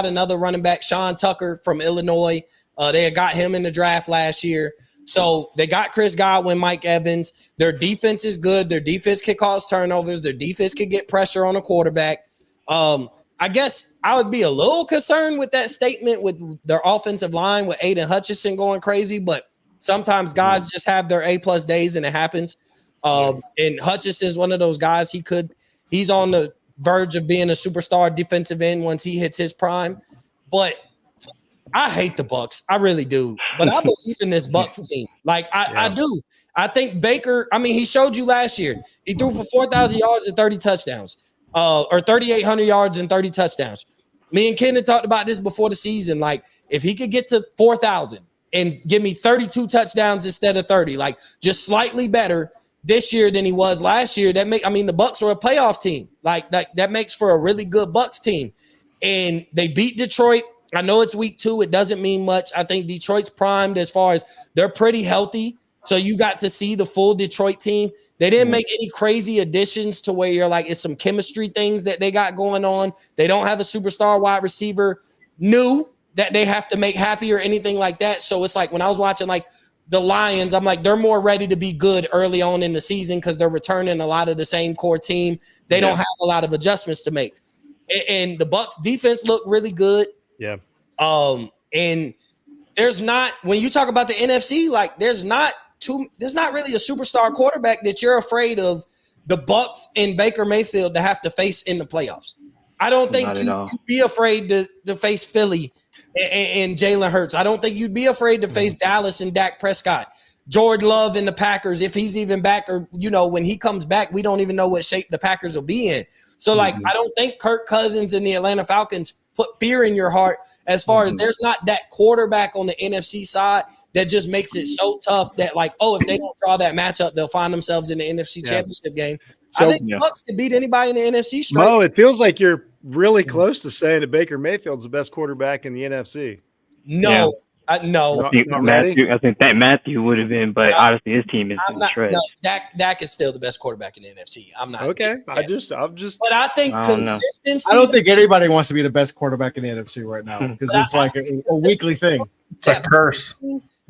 another running back, Sean Tucker from Illinois. They had got him in the draft last year. So they got Chris Godwin, Mike Evans. Their defense is good. Their defense can cause turnovers. Their defense can get pressure on a quarterback. I guess I would be a little concerned with that statement with their offensive line with Aiden Hutchinson going crazy, but sometimes guys just have their A+ days and it happens. And Hutchinson's one of those guys. He's on the verge of being a superstar defensive end once he hits his prime. But I hate the Bucs. I really do. But I believe in this Bucs team. Like I do. I think Baker, he showed you last year. He threw for 4,000 yards and 30 touchdowns. Or 3,800 yards and 30 touchdowns. Me and Ken had talked about this before the season. Like, if he could get to 4,000 and give me 32 touchdowns instead of 30, like just slightly better this year than he was last year, the Bucs were a playoff team. Like that makes for a really good Bucs team. And they beat Detroit. I know it's week 2. It doesn't mean much. I think Detroit's primed as far as they're pretty healthy. So you got to see the full Detroit team. They didn't make any crazy additions to where you're like, it's some chemistry things that they got going on. They don't have a superstar wide receiver new that they have to make happy or anything like that. So it's like when I was watching like the Lions, I'm like, they're more ready to be good early on in the season because they're returning a lot of the same core team. They don't have a lot of adjustments to make. And the Bucs defense looked really good. Yeah. And there's not, when you talk about the NFC, like there's not really a superstar quarterback that you're afraid of the Bucs and Baker Mayfield to have to face in the playoffs. I don't think you'd be afraid to face Philly and Jalen Hurts. I don't think you'd be afraid to face Dallas and Dak Prescott. Jordan Love and the Packers, if he's even back, or when he comes back, we don't even know what shape the Packers will be in. So I don't think Kirk Cousins and the Atlanta Falcons put fear in your heart as far as there's not that quarterback on the NFC side that just makes it so tough that if they don't draw that matchup, they'll find themselves in the NFC Championship game. So, I think the Bucs could beat anybody in the NFC straight. Mo, it feels like you're really close to saying that Baker Mayfield's the best quarterback in the NFC. No. No. I think that Matthew would have been, but honestly, his team is trash. No, Dak is still the best quarterback in the NFC. I'm not. Okay. Yeah. I'm just. But I think consistency. I don't think anybody wants to be the best quarterback in the NFC right now because it's like a weekly thing. It's a curse.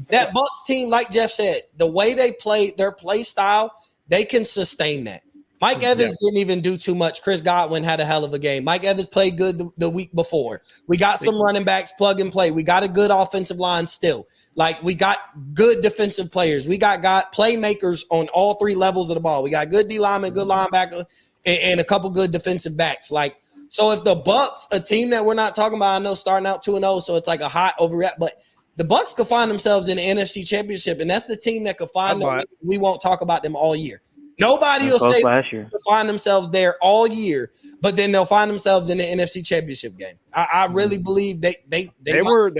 That Bucs team, like Jeff said, the way they play, their play style, they can sustain that. Mike Evans didn't even do too much. Chris Godwin had a hell of a game. Mike Evans played good the week before. We got some running backs, plug and play. We got a good offensive line still. Like, we got good defensive players. We got playmakers on all 3 levels of the ball. We got good D lineman, good linebacker, and a couple good defensive backs. Like, so if the Bucs, a team that we're not talking about, I know starting out 2-0, so it's like a hot overreact, but the Bucs could find themselves in the NFC Championship, and that's the team that could find them. We won't talk about them all year. Nobody will say they'll find themselves there all year, but then they'll find themselves in the NFC Championship game. I really believe they were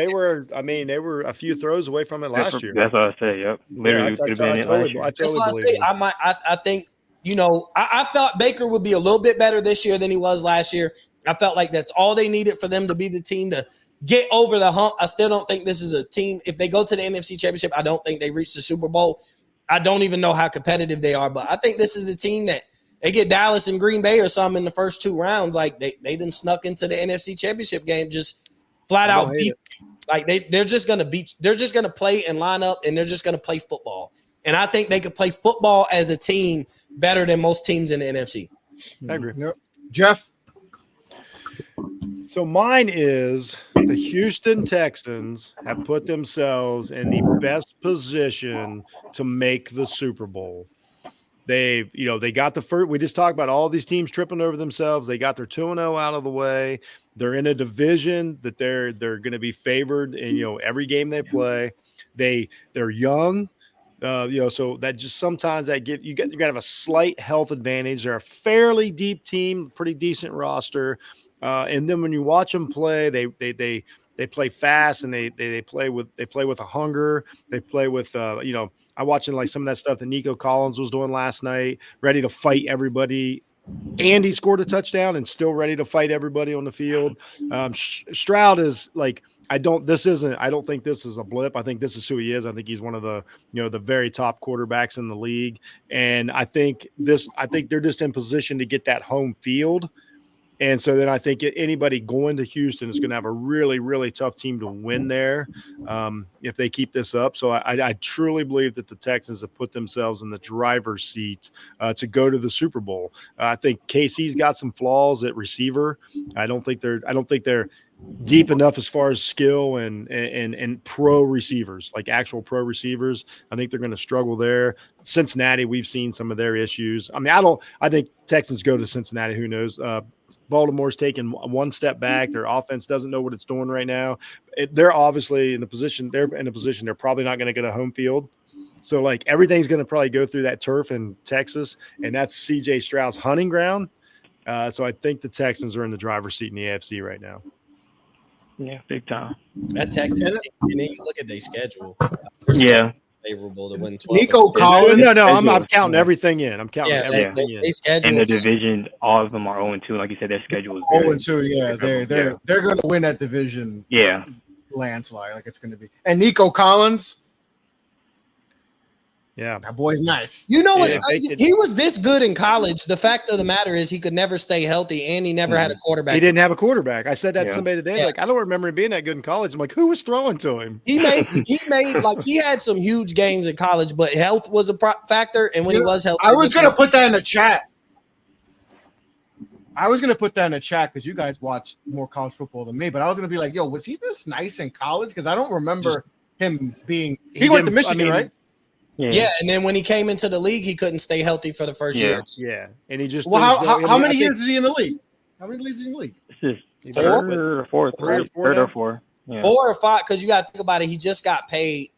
a few throws away from it last year. That's what I say. Yep, literally, I totally believe. I think I thought Baker would be a little bit better this year than he was last year. I felt like that's all they needed for them to be the team to get over the hump. I still don't think this is a team. If they go to the NFC Championship, I don't think they reach the Super Bowl. I don't even know how competitive they are, but I think this is a team that they get Dallas and Green Bay or something in the first 2 rounds. Like they done snuck into the NFC Championship game, just flat out beat. Like they're just gonna beat. They're just gonna play and line up, and they're just gonna play football. And I think they could play football as a team better than most teams in the NFC. I agree. Yep. Jeff? So mine is the Houston Texans have put themselves in the best position to make the Super Bowl. They got the first. We just talked about all these teams tripping over themselves. They got their 2-0 out of the way. They're in a division that they're going to be favored in every game they play. They're young. So that just sometimes that you got to have a slight health advantage. They're a fairly deep team, pretty decent roster. And then when you watch them play, they play fast and they play with a hunger. They play with I'm watching like some of that stuff that Nico Collins was doing last night, ready to fight everybody. And he scored a touchdown and still ready to fight everybody on the field. Stroud is like, I don't think this is a blip. I think this is who he is. I think he's one of the very top quarterbacks in the league. And I think they're just in position to get that home field. And so then I think anybody going to Houston is going to have a really, really tough team to win there if they keep this up. So I truly believe that the Texans have put themselves in the driver's seat to go to the Super Bowl. I think KC's got some flaws at receiver. I don't think they're deep enough as far as skill and pro receivers, like actual pro receivers. I think they're going to struggle there. Cincinnati, we've seen some of their issues. I mean, I think Texans go to Cincinnati. Who knows? Baltimore's taken one step back. Their offense doesn't know what it's doing right now. They're obviously in a position. They're probably not going to get a home field. So like everything's going to probably go through that turf in Texas, and that's CJ Stroud's hunting ground. So I think the Texans are in the driver's seat in the AFC right now. Yeah, big time. That Texas team, and then you look at their schedule. Yeah. Favorable to win 12. Nico Collins. No, I'm counting everything in. I'm counting everything in. They schedule in the division, all of them are 0-2. Like you said, their schedule is good. 0-2, yeah. They're going to win that division. Yeah. Landslide, like it's going to be. And Nico Collins. Yeah, that boy's nice. You know what's crazy? He was this good in college. The fact of the matter is he could never stay healthy, and he never had a quarterback. He didn't have a quarterback. I said that to somebody today. Like, I don't remember him being that good in college. I'm like, who was throwing to him? He made like he had some huge games in college, but health was a factor. And when he was healthy, I was going to put that in the chat. Because you guys watch more college football than me. But I was going to be like, yo, was he this nice in college? Because I don't remember him being. He went to Michigan, right? Yeah, and then when he came into the league, he couldn't stay healthy for the first year. Yeah, and he just. Well, how many years is he in the league? How many years is he in the league? This is third or four. Yeah. 4 or 5, because you got to think about it. He just got paid.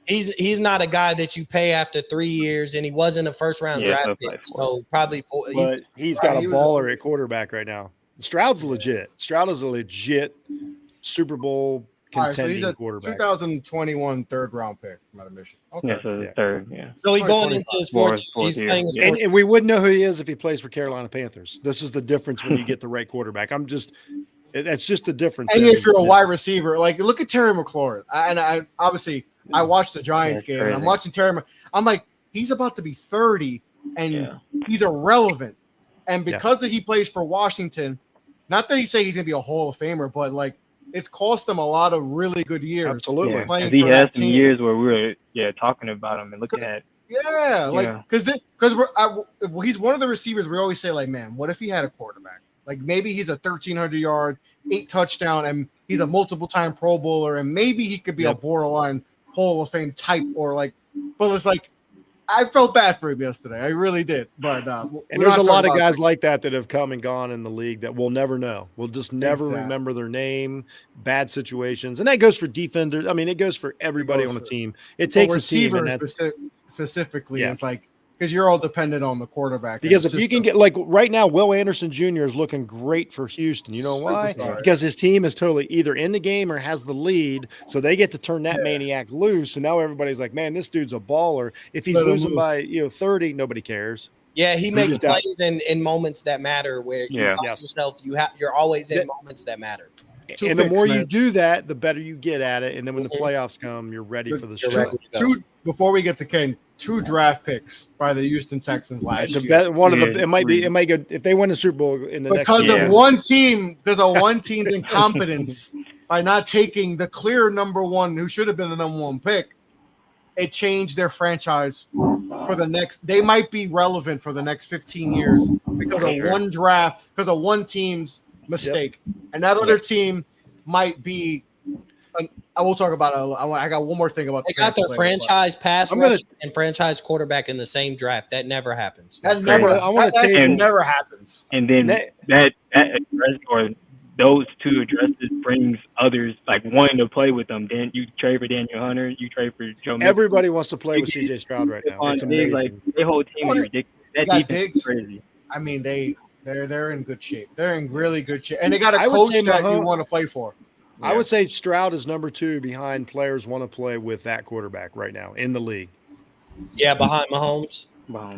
He's not a guy that you pay after 3 years, and he wasn't a first round draft pick. So probably 4. But he's got a baller at quarterback right now. Stroud's legit. Stroud is a legit Super Bowl contending quarterback. 2021 third round pick out of Michigan. Okay. Yeah, so third. Yeah. So he's going into his fourth. He's playing his fourth. And we wouldn't know who he is if he plays for Carolina Panthers. This is the difference when you get the right quarterback. That's just the difference. And if you're a wide receiver, like look at Terry McLaurin. I obviously I watched the Giants game, and I'm watching Terry. I'm like, he's about to be 30, and he's irrelevant. And because he plays for Washington, not that he say he's gonna be a Hall of Famer, but like. It's cost them a lot of really good years. Absolutely. He had some years where we were talking about him and looking at. Yeah, like because he's one of the receivers we always say like, man, what if he had a quarterback? Like maybe he's a 1,300-yard, 8 touchdown, and he's a multiple-time Pro Bowler, and maybe he could be a borderline Hall of Fame type or like. But it's like I felt bad for him yesterday. I really did. But and there's a lot of guys like that have come and gone in the league that we'll never know. We'll just never remember their name, bad situations. And that goes for defenders. I mean, it goes for everybody on the team. It takes a team. And specifically, it's like because you're all dependent on the quarterback. Because if you can get like right now, Will Anderson Jr. is looking great for Houston. You know why? Because his team is totally either in the game or has the lead, so they get to turn that maniac loose. And now everybody's like, man, this dude's a baller. If he's losing by 30, nobody cares. Yeah, he makes plays in moments that matter where you find yourself. You're always in moments that matter. And the more you do that, the better you get at it. And then when the playoffs come, you're ready for the show. Before we get to Ken, 2 draft picks by the Houston Texans last year. It might go if they win the Super Bowl in the because of one team's incompetence by not taking the clear number 1 who should have been the number 1 pick. it changed their franchise for the next. They might be relevant for the next 15 years because of one draft, because of one team's mistake, and that other team might be. I will talk about it. I got one more thing about. They got their franchise pass rush and franchise quarterback in the same draft. That never happens. That never happens. And then that address or those two addresses brings others like wanting to play with them. Then you trade for Daniel Hunter, you trade for Joe Mixon. Everybody wants to play with CJ Stroud right now. It's amazing. Like their whole team is ridiculous. That defense is crazy. I mean, they're in good shape. They're in really good shape, and they got a coach that you want to play for. I would say Stroud is number 2 behind players want to play with that quarterback right now in the league. Yeah, behind Mahomes.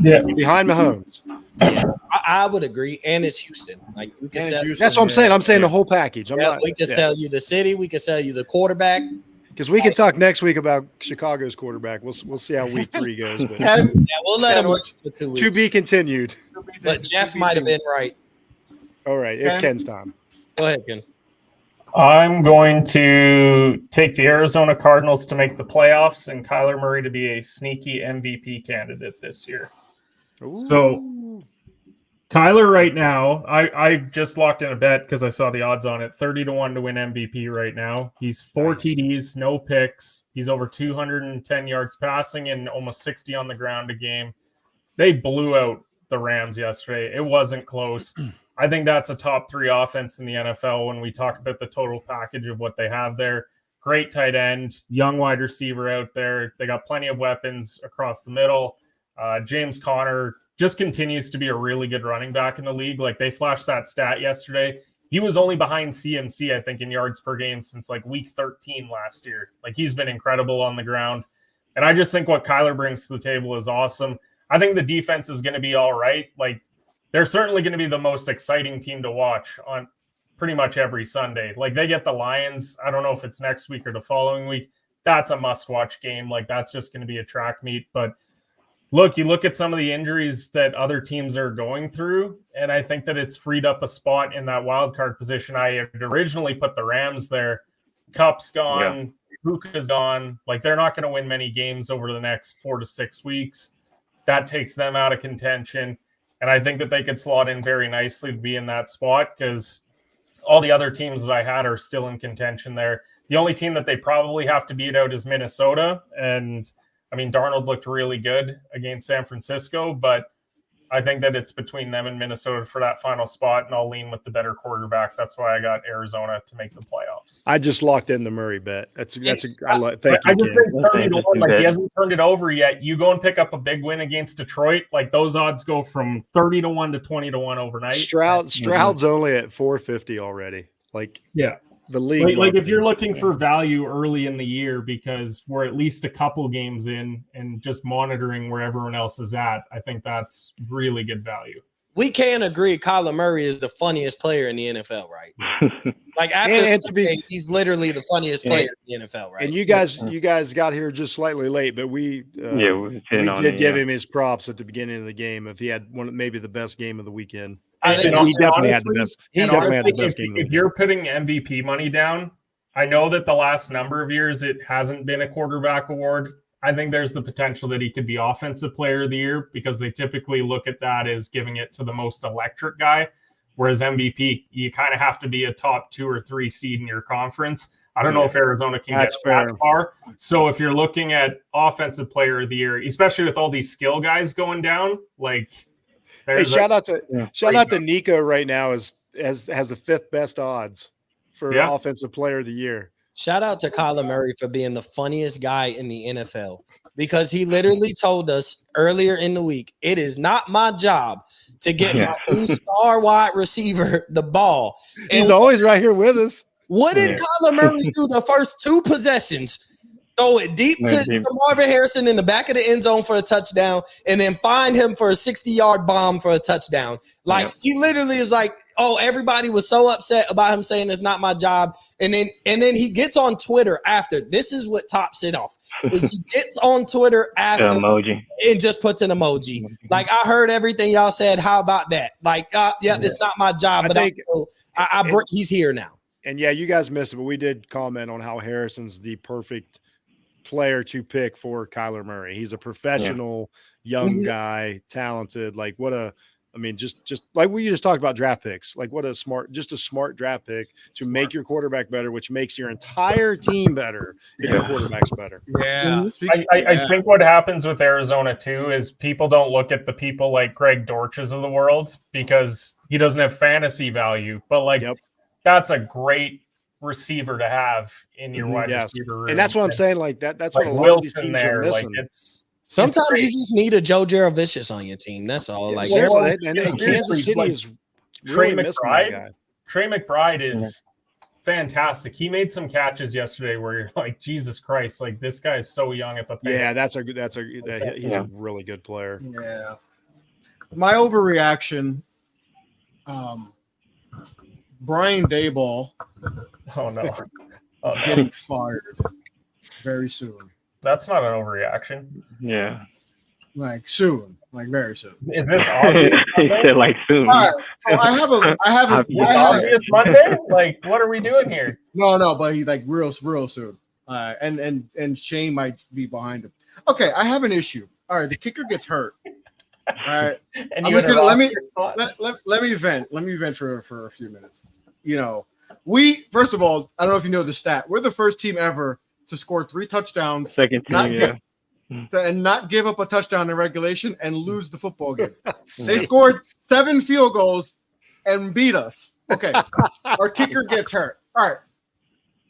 Yeah, behind Mahomes. Yeah, I would agree, and it's Houston. Like we can sell. That's what I'm saying. I'm saying the whole package. We can sell you the city. We can sell you the quarterback. Because we can talk next week about Chicago's quarterback. We'll see how week 3 goes. But we'll let him wait for 2 weeks. To be continued. But Jeff might have been right. All right, it's Ken's time. Go ahead, Ken. I'm going to take the Arizona Cardinals to make the playoffs and Kyler Murray to be a sneaky MVP candidate this year. Ooh. So Kyler right now, I just locked in a bet because I saw the odds on it. 30-1 to win MVP right now. He's 4 TDs, no picks. He's over 210 yards passing and almost 60 on the ground a game. They blew out the Rams yesterday. It wasn't close. I think that's a top 3 offense in the NFL when we talk about the total package of what they have there. Great tight end, young wide receiver out there. They got plenty of weapons across the middle. James Conner just continues to be a really good running back in the league. Like they flashed that stat yesterday. He was only behind CMC, I think, in yards per game since like week 13 last year. Like he's been incredible on the ground. And I just think what Kyler brings to the table is awesome. I think the defense is going to be all right. Like they're certainly going to be the most exciting team to watch on pretty much every Sunday. Like they get the Lions. I don't know if it's next week or the following week. That's a must-watch game. Like that's just going to be a track meet. But look, you look at some of the injuries that other teams are going through, and I think that it's freed up a spot in that wild card position. I had originally put the Rams there. Cup's gone. Puka's gone. Like they're not going to win many games over the next 4 to 6 weeks. That takes them out of contention. And I think that they could slot in very nicely to be in that spot because all the other teams that I had are still in contention there. The only team that they probably have to beat out is Minnesota. And, I mean, Darnold looked really good against San Francisco, but I think that it's between them and Minnesota for that final spot, and I'll lean with the better quarterback. That's why I got Arizona to make the playoffs. I just locked in the Murray bet. Thank you, I just Ken. think 30-1, like he hasn't turned it over yet. You go and pick up a big win against Detroit, like those odds go from 30-1 to 20-1 overnight. Stroud's only at 450 already. Like the league. Like if you're looking for value early in the year because we're at least a couple games in and just monitoring where everyone else is at, I think that's really good value. We can agree Kyler Murray is the funniest player in the NFL, right? Like after he's literally the funniest player in the NFL, right? And you guys got here just slightly late, but we did give him his props at the beginning of the game if he had maybe the best game of the weekend. I think he definitely had the best. He definitely had the best game. If you're putting MVP money down, I know that the last number of years it hasn't been a quarterback award. I think there's the potential that he could be offensive player of the year because they typically look at that as giving it to the most electric guy. Whereas MVP, you kind of have to be a top 2 or 3 seed in your conference. I don't know if Arizona can get that far. So if you're looking at offensive player of the year, especially with all these skill guys going down, like shout out to Nico right now has the 5th best odds for offensive player of the year. Shout out to Kyler Murray for being the funniest guy in the NFL because he literally told us earlier in the week, it is not my job to get my new star wide receiver the ball. And he's always right here with us. What did Kyler Murray do the first 2 possessions? Throw it deep to Marvin Harrison in the back of the end zone for a touchdown and then find him for a 60-yard bomb for a touchdown. Like he literally is like, oh, everybody was so upset about him saying it's not my job. And then he gets on Twitter after. This is what tops it off. Is he gets on Twitter after emoji and just puts an emoji. Like I heard everything y'all said. How about that? Like, it's not my job, but he's here now. And you guys missed it, but we did comment on how Harrison's the perfect player to pick for Kyler Murray. He's a professional, young guy, talented. Like just like we just talked about draft picks. Like what a smart draft pick to make your quarterback better, which makes your entire team better if your quarterback's better. Yeah. I think what happens with Arizona too is people don't look at the people like Greg Dortches of the world because he doesn't have fantasy value, but like that's a great receiver to have in your wide receiver room. And that's what I'm saying. Like that's like what a lot Wilson of these teams there, are missing. Like sometimes you just need a Joe Jaravicious on your team. That's all. Like and Kansas City is really missing that guy. Trey McBride is fantastic. He made some catches yesterday where you're like, Jesus Christ, like this guy is so young at the thing. Yeah, he's a really good player. Yeah. My overreaction, Brian Daboll is getting fired very soon. That's not an overreaction. Yeah. Like soon. Like very soon. Is this obvious? He said like soon. All right. So I have obvious Monday? Like, what are we doing here? No, but he's like real soon. And Shane might be behind him. Okay, I have an issue. All right, the kicker gets hurt. All right. And let me vent. Let me vent for a few minutes. You know, first of all, I don't know if you know the stat. We're the first team ever to score 3 touchdowns. Second team, and not give up a touchdown in regulation and lose the football game. They scored 7 field goals and beat us. Okay. Our kicker gets hurt. All right.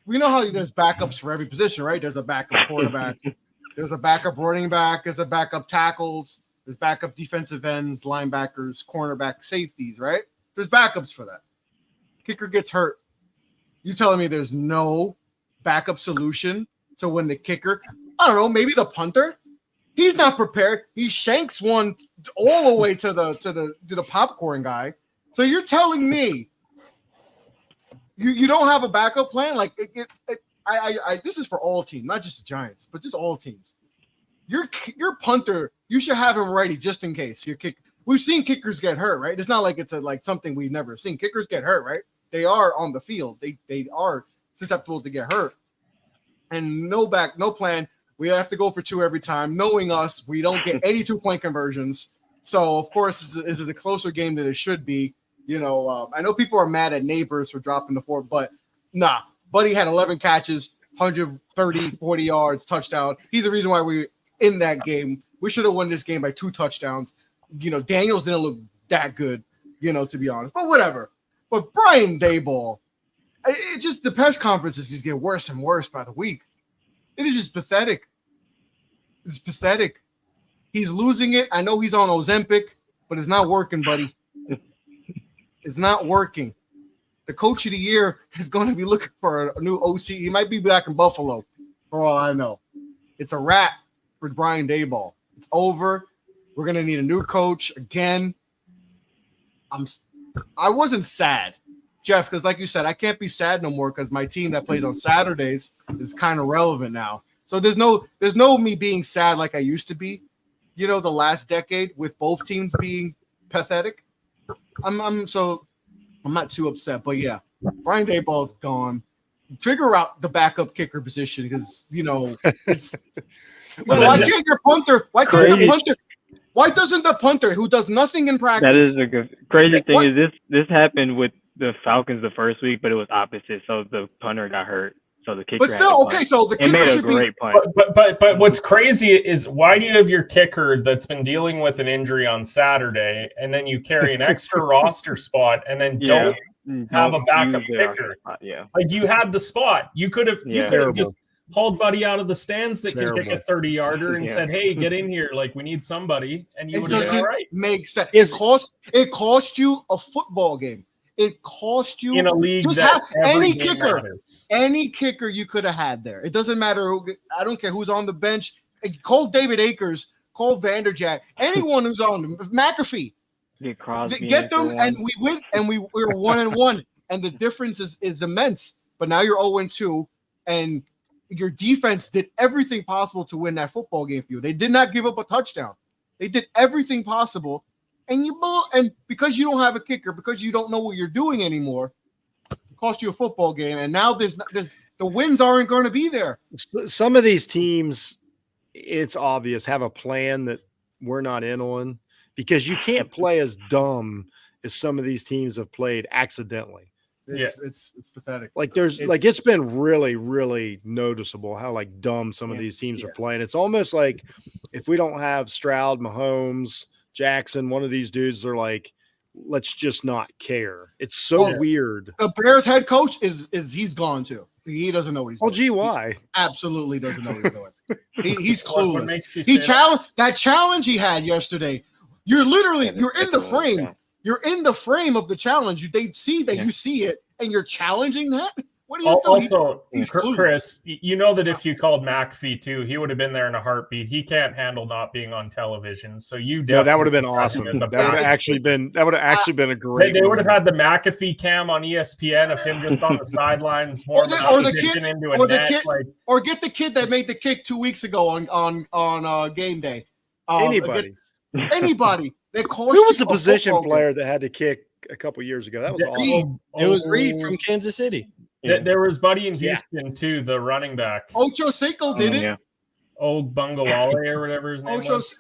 We know how there's backups for every position, right? There's a backup quarterback. There's a backup running back. There's a backup tackles. There's backup defensive ends, linebackers, cornerback, safeties, right? There's backups for that. Kicker gets hurt. You telling me there's no backup solution to when the kicker, I don't know, maybe the punter? He's not prepared. He shanks one all the way to the popcorn guy. So you're telling me you don't have a backup plan? Like this is for all teams, not just the Giants, but just all teams. Your punter, you should have him ready just in case. We've seen kickers get hurt, right? It's not like it's like something we've never seen. Kickers get hurt, right? They are on the field. They are susceptible to get hurt. And no plan. We have to go for 2 every time. Knowing us, we don't get any 2-point conversions. So, of course, this is a closer game than it should be. You know, I know people are mad at Neighbors for dropping the 4, but nah. Buddy had 11 catches, 130, 40 yards, touchdown. He's the reason why we're in that game. We should have won this game by 2 touchdowns. You know, Daniels didn't look that good, you know, to be honest. But whatever. But Brian Daboll, it just, the press conferences just get worse and worse by the week. It is just pathetic. It's pathetic. He's losing it. I know he's on Ozempic, but it's not working, buddy. It's not working. The coach of the year is going to be looking for a new OC. He might be back in Buffalo, for all I know. It's a wrap for Brian Daboll. It's over. We're going to need a new coach again. I wasn't sad, Jeff, because like you said, I can't be sad no more because my team that plays on Saturdays is kind of relevant now. So there's no me being sad like I used to be, you know, the last decade with both teams being pathetic. I'm not too upset, but yeah, Brian Daboll's gone. Figure out the backup kicker position because you know it's why can't your punter? Why can't the punter? Why doesn't the punter who does nothing in practice? That is the crazy thing. What? Is this happened with the Falcons the first week, but it was opposite. So the punter got hurt. So the kicker. But still, okay. So the kicker made a should great punt. But what's crazy is why do you have your kicker that's been dealing with an injury on Saturday, and then you carry an extra roster spot, and then don't have a backup kicker? Yeah, like you had the spot. You could have just hauled Buddy out of the stands that can kick a 30-yarder and said, "Hey, get in here! Like we need somebody," and you would have been all right. Make sense. It cost you a football game. It cost you in a league just that have any kicker you could have had there. It doesn't matter who. I don't care who's on the bench. Call David Akers, call Vanderjack, anyone who's on McAfee. Get them, and we win, and we were 1-1, and the difference is immense. But now you're 0-2, and your defense did everything possible to win that football game for you. They did not give up a touchdown. They did everything possible. And because you don't have a kicker, because you don't know what you're doing anymore, it cost you a football game. And now the The wins aren't going to be there. Some of these teams, it's obvious, have a plan that we're not in on, because you can't play as dumb as some of these teams have played accidentally. It's pathetic. Like it's been really, really noticeable how like dumb some of these teams are playing. It's almost like if we don't have Stroud, Mahomes, Jackson, one of these dudes, they're like, let's just not care. It's so weird. The Bears head coach is he's gone too. He doesn't know what he's doing. Oh, gee, why? He absolutely doesn't know what he's doing. He's clueless. He challenged that challenge he had yesterday. You're literally you're in the frame. Yeah. You're in the frame of the challenge. They see that you see it, and you're challenging that. What are you doing? Also, Chris, you know that if you called McAfee too, he would have been there in a heartbeat. He can't handle not being on television. So that would have been awesome. That would have actually been a great. They would have had the McAfee cam on ESPN of him just on the sidelines, or get the kid that made the kick 2 weeks ago on game day. Anybody. Who was the position player that had to kick a couple years ago? That was awesome. It was Reed from Kansas City. There was Buddy in Houston too, the running back. Ocho Cinco did it. Yeah. Old Bungawale or whatever his name was.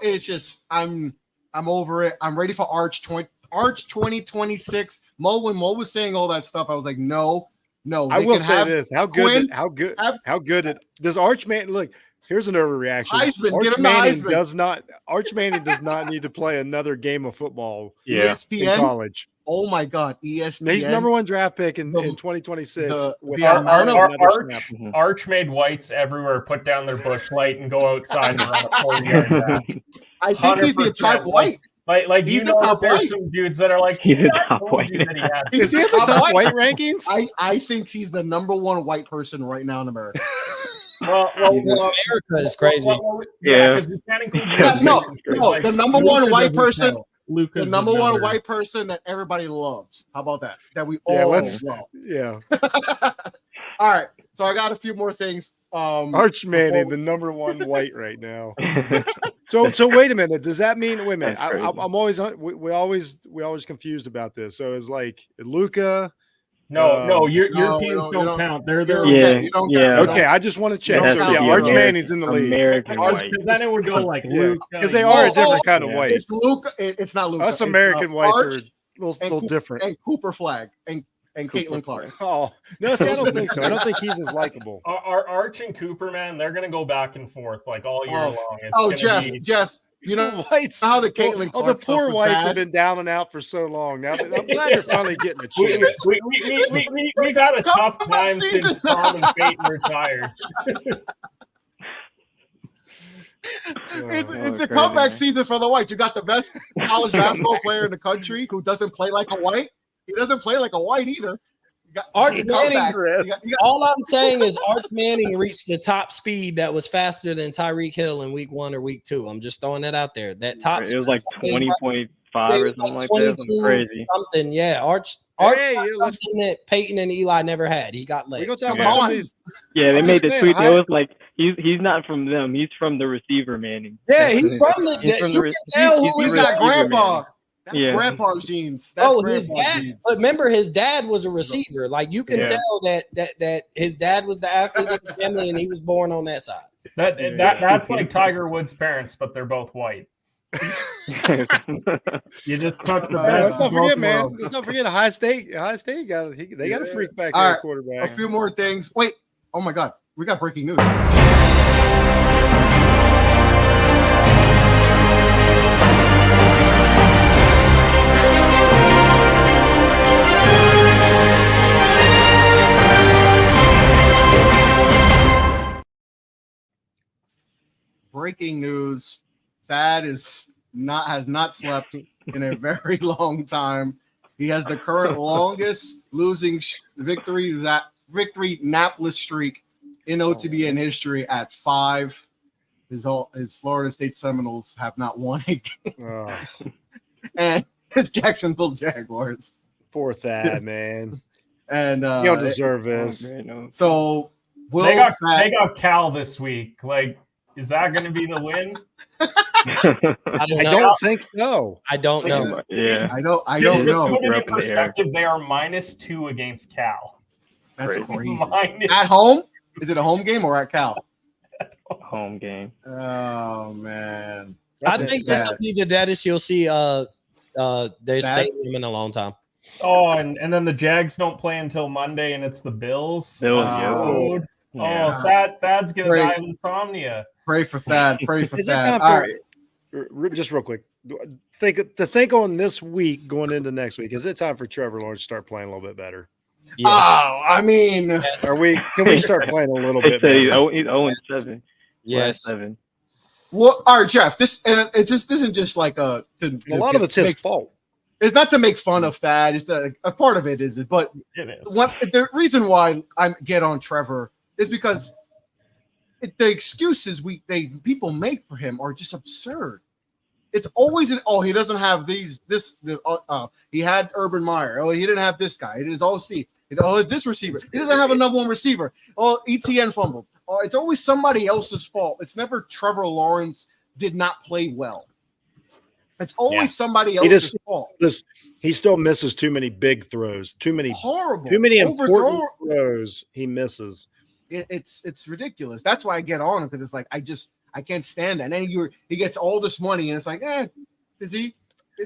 It's just I'm over it. I'm ready for Arch 2026. When Mo was saying all that stuff, I was like, no. I will say this: how good does Arch Man look? Here's an overreaction. Arch Manning does not need to play another game of football. ESPN in college. Oh my God, ESPN. He's number one draft pick in 2026. Arch made whites everywhere put down their bush light and go outside and run a 40-yard dash. I think he's the top white. Like he's the top there's some dudes that are like, he's the top white. Is he at the top white rankings? I think he's the number one white person right now in America. Well, America is crazy. Because we can't include the number one white person. The number one white person that everybody loves. How about that? That we all love. Yeah. All right. So I got a few more things. Arch Manning, the number one white right now. So wait a minute. Does that mean? Wait a minute. I'm always we always confused about this. So it's like Luka. No, Europeans don't count. They're Okay, I just want to check. Arch Manning's in the league. American white. Then it would go like Luke, because they are a different kind of white. It's Luka. It's not Luka. Us American whites are a little different. And Cooper Flag and Caitlin Clark. Oh no, see, I don't think so. I don't think he's as likable. Our Arch and Cooper, man, they're gonna go back and forth like all year long. Jeff. You know whites. How the Caitlin Clark the poor whites have been down and out for so long. Now I'm glad they're finally getting a chance. We've had a tough time since Tom and Peyton retired. It's a comeback season for the whites. You got the best college basketball player in the country who doesn't play like a white. He doesn't play like a white either. Arch Manning. All I'm saying is Arch Manning reached the top speed that was faster than Tyreek Hill in week 1 or week 2. I'm just throwing that out there. That top it was like 20.5 or something like that. Crazy. Something, yeah. Arch something that Peyton and Eli never had. He got legs. They made the tweet. It was like he's not from them. He's from the receiver, Manning. Yeah, he's from the. He's got grandpa. Grandpa's genes. His dad. Genes. But remember, his dad was a receiver. Like you can tell that his dad was the athlete of the family, and he was born on that side. That's like Tiger Woods' parents, but they're both white. You just took the best. Let's not forget, man. Let's not forget Ohio State. They got a freak back there, quarterback. A few more things. Wait. Oh my God, we got breaking news. Breaking news: Thad has not slept in a very long time. He has the current longest losing victory napless streak in OTBN history at 5. His Florida State Seminoles have not won a game, and it's Jacksonville Jaguars. Poor Thad, man. And you don't deserve this. So they got Cal this week. Like. Is that going to be the win? I don't think so. I don't know. Yeah, I don't know. Put it in perspective, they are -2 against Cal. That's Crazy. crazy. Mine is- At home? Is it a home game or at Cal? Home game. Oh man. I That's think bad. this will be the deadest you'll see their Bad? stadium in a long time. Oh, and then the Jags don't play until Monday, and it's the Bills. Bills, Oh. yeah. Oh, Thad's gonna Great. die of insomnia. Pray for Thad. Pray for Is it Thad. time All for right. just real quick? Think on this week going into next week. Is it time for Trevor Lawrence to start playing a little bit better? Yes. Oh, I mean, Can we start playing a little They bit say better? he's 0-7. Yes. 7. well, all right, Jeff. This isn't just like A lot of it's his fault. It's not to make fun of Thad. It's a part of it is it, but It is. the reason why I get on Trevor is because the excuses people make for him are just absurd. It's always he doesn't have he had Urban Meyer. Oh, he didn't have this guy. It is OC. This receiver. He doesn't have a number one receiver. Oh, ETN fumbled. Oh, it's always somebody else's fault. It's never Trevor Lawrence did not play well. It's always somebody else's fault. He still misses too many big throws. Too many Horrible. important throws he misses. It's ridiculous. That's why I get on him because it's like I can't stand that. And then he gets all this money and it's like, is he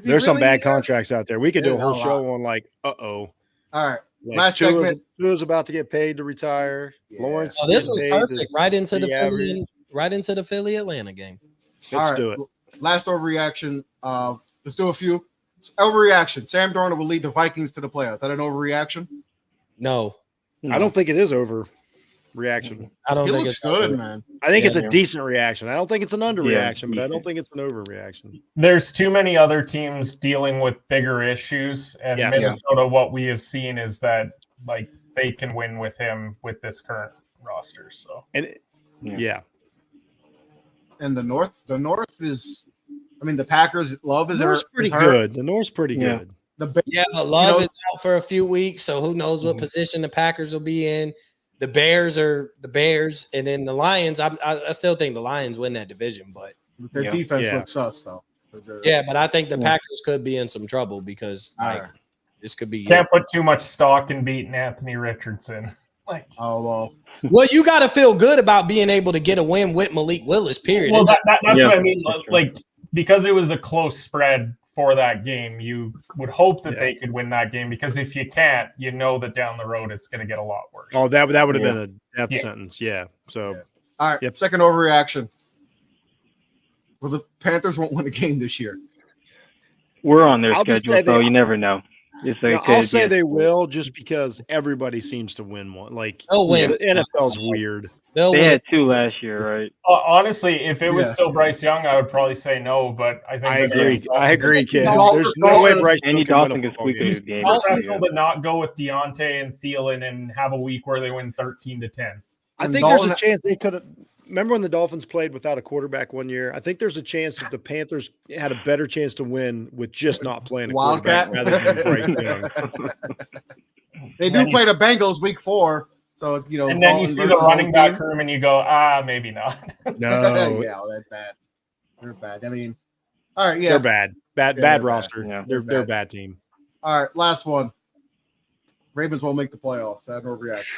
There's some really bad contracts out there. We could do a whole There's a show on like, all right. like Last segment. Tua's about to get paid to retire. Yeah. Lawrence. Oh, this was getting paid perfect. Right into the average. Philly Atlanta game. Let's do it. Last overreaction. Let's do a few. Overreaction. Sam Darnold will lead the Vikings to the playoffs. Is that an overreaction? No, I don't think it is overreaction. I don't He think looks it's good, man. I think it's a Yeah. decent reaction. I don't think it's an underreaction, but I Yeah. don't think it's an overreaction. There's too many other teams dealing with bigger issues, and Yes. Minnesota. What we have seen is that like they can win with him with this current roster. So And yeah. And the North is. I mean, the Packers. Love is North's pretty hurt. good. The North's pretty Yeah. good. The Bears, Yeah, but Love is out for a few weeks, so who knows what position the Packers will be in. The Bears are the Bears, and then the Lions. I still think the Lions win that division, but their defense Yeah. looks sus though. yeah, but I think the Packers could be in some trouble because All like right. this could be. can't put too much stock in beating Anthony Richardson. Like, Oh well. Well, you got to feel good about being able to get a win with Malik Willis. Period. well, that's Yeah, what I mean. that's true. Like, because it was a close spread for that game, you would hope that Yeah. they could win that game. Because if you can't, you know that down the road it's going to get a lot worse. Oh, that would have Yeah. been a death Yeah. sentence. Yeah. So All right. Yep. Second overreaction. Well, the Panthers won't win a game this year. We're on their I'll just schedule, say so they- you never know. I'll say they will just because everybody seems to win one. Like They'll win. the NFL's weird. They'll They win. had 2 last year, right? Honestly, if it was Yeah. still Bryce Young, I would probably say no. But I think I that agree. the I agree, kid. Dalton- There's no way Bryce Andy Young can win Dalton a can football squeak game. his game. It's Yeah. special to not go with Deontay and Thielen and have a week where they win 13-10. I And think there's a Dalton- chance they could have. Remember when the Dolphins played without a quarterback one year? I think there's a chance that the Panthers had a better chance to win with just not playing a Wildcat. quarterback rather than Bryce Young. They do play the Bengals week 4, so you know. And then you Dalton see the versus running old back team. room and you go, maybe not. No, yeah, that's bad. They're bad. I mean, all right, yeah. they're bad. Bad Yeah, they're bad. roster. Yeah. They're They're a bad team. All right, last one. Ravens won't make the playoffs. That overreaction.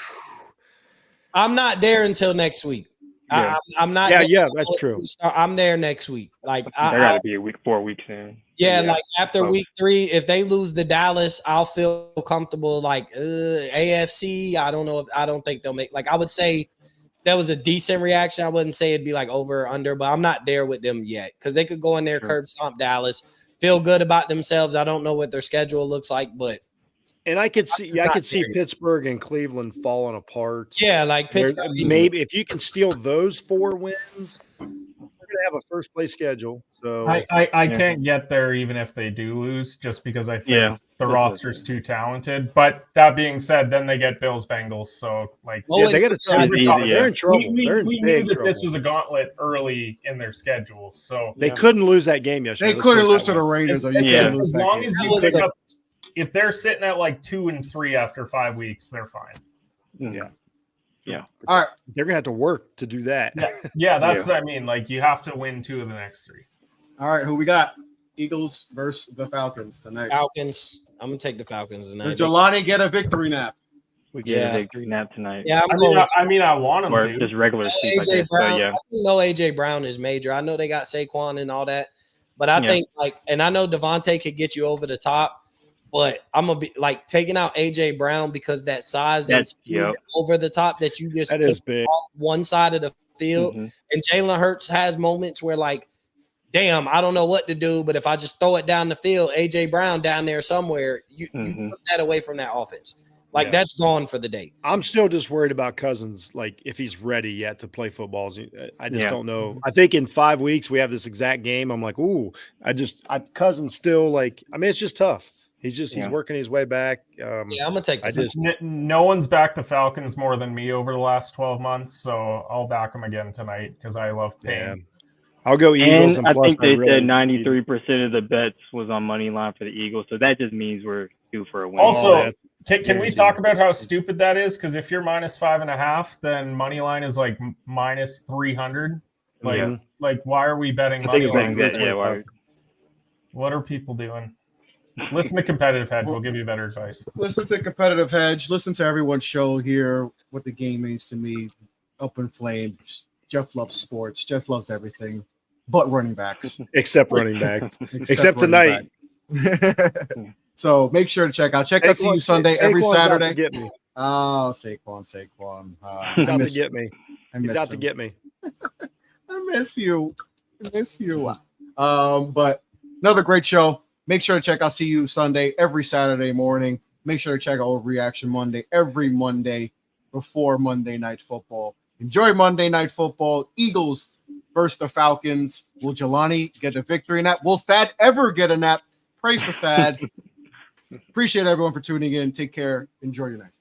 I'm not there until next week. Yeah. I'm not. Yeah, there yeah, that's true. I'm there next week. Like They got to be 4 weeks in. yeah, like after close. week 3, if they lose to Dallas, I'll feel comfortable. Like AFC, I don't think they'll make. Like I would say that was a decent reaction. I wouldn't say it'd be like over or under, but I'm not there with them yet because they could go in there, Sure. curb stomp Dallas, feel good about themselves. I don't know what their schedule looks like, but And I could see, I not could see there. Pittsburgh and Cleveland falling apart. yeah, like There- Pittsburgh. maybe if you can steal those 4 wins, they're gonna have a first place schedule. So I can't get there even if they do lose, just because I think Yeah. the roster's too talented. But that being said, then they get Bills Bengals. So like Oh, yeah, they got to It's easy, They're in trouble. we They're in knew big that trouble. this was a gauntlet early in their schedule. So They couldn't lose that game yesterday. They Let's couldn't put it lose that to the way. Raiders. Or you Yeah. couldn't lose as that long game. as That you was pick the- up, if they're sitting at like 2 and 3 after 5 weeks, they're fine. Yeah. All right. They're gonna have to work to do that. Yeah, that's Yeah. what I mean. Like you have to win 2 of the next 3. All right, who we got? Eagles versus the Falcons tonight. Falcons. I'm gonna take the Falcons tonight. Does Jelani get a victory nap? we get a victory nap tonight. Yeah, I want him or to. just regular sleep. AJ Brown. But yeah, I know AJ Brown is major. I know they got Saquon and all that, but I think and I know Devontae could get you over the top. But I'm gonna be like taking out AJ Brown because that size and speed over the top that you just took off one side of the field. Mm-hmm. And Jalen Hurts has moments where like, damn, I don't know what to do, but if I just throw it down the field, AJ Brown down there somewhere, you put that away from that offense. Like that's gone for the day. I'm still just worried about Cousins, like if he's ready yet to play football. I just don't know. I think in 5 weeks we have this exact game. I'm like, ooh, Cousins still like. I mean, it's just tough. He's working his way back. I'm gonna take. No one's backed the Falcons more than me over the last 12 months, so I'll back them again tonight because I love pain. Yeah. I'll go Eagles. And I think they said 93% of the bets was on money line for the Eagles, so that just means we're due for a win. Also, can we talk about how stupid that is? Because if you're -5.5, then money line is like -300. Like why are we betting money line? Why? What are people doing? Listen to Competitive Hedge. We'll give you better advice. Listen to Competitive Hedge. Listen to everyone's show here. What the game means to me. Up in flames. Jeff loves sports. Jeff loves everything, but running backs. Except running backs. Except tonight. So make sure to check out. Check out See You Sunday every Saturday. Get me. Oh, Saquon. He's out to get me. He's out to get me. I miss you. But another great show. Make sure to check out See You Sunday every Saturday morning. Make sure to check out Overreaction Monday every Monday before Monday Night Football. Enjoy Monday Night Football. Eagles versus the Falcons. Will Jelani get a victory nap? Will Thad ever get a nap? Pray for Thad. Appreciate everyone for tuning in. Take care. Enjoy your night.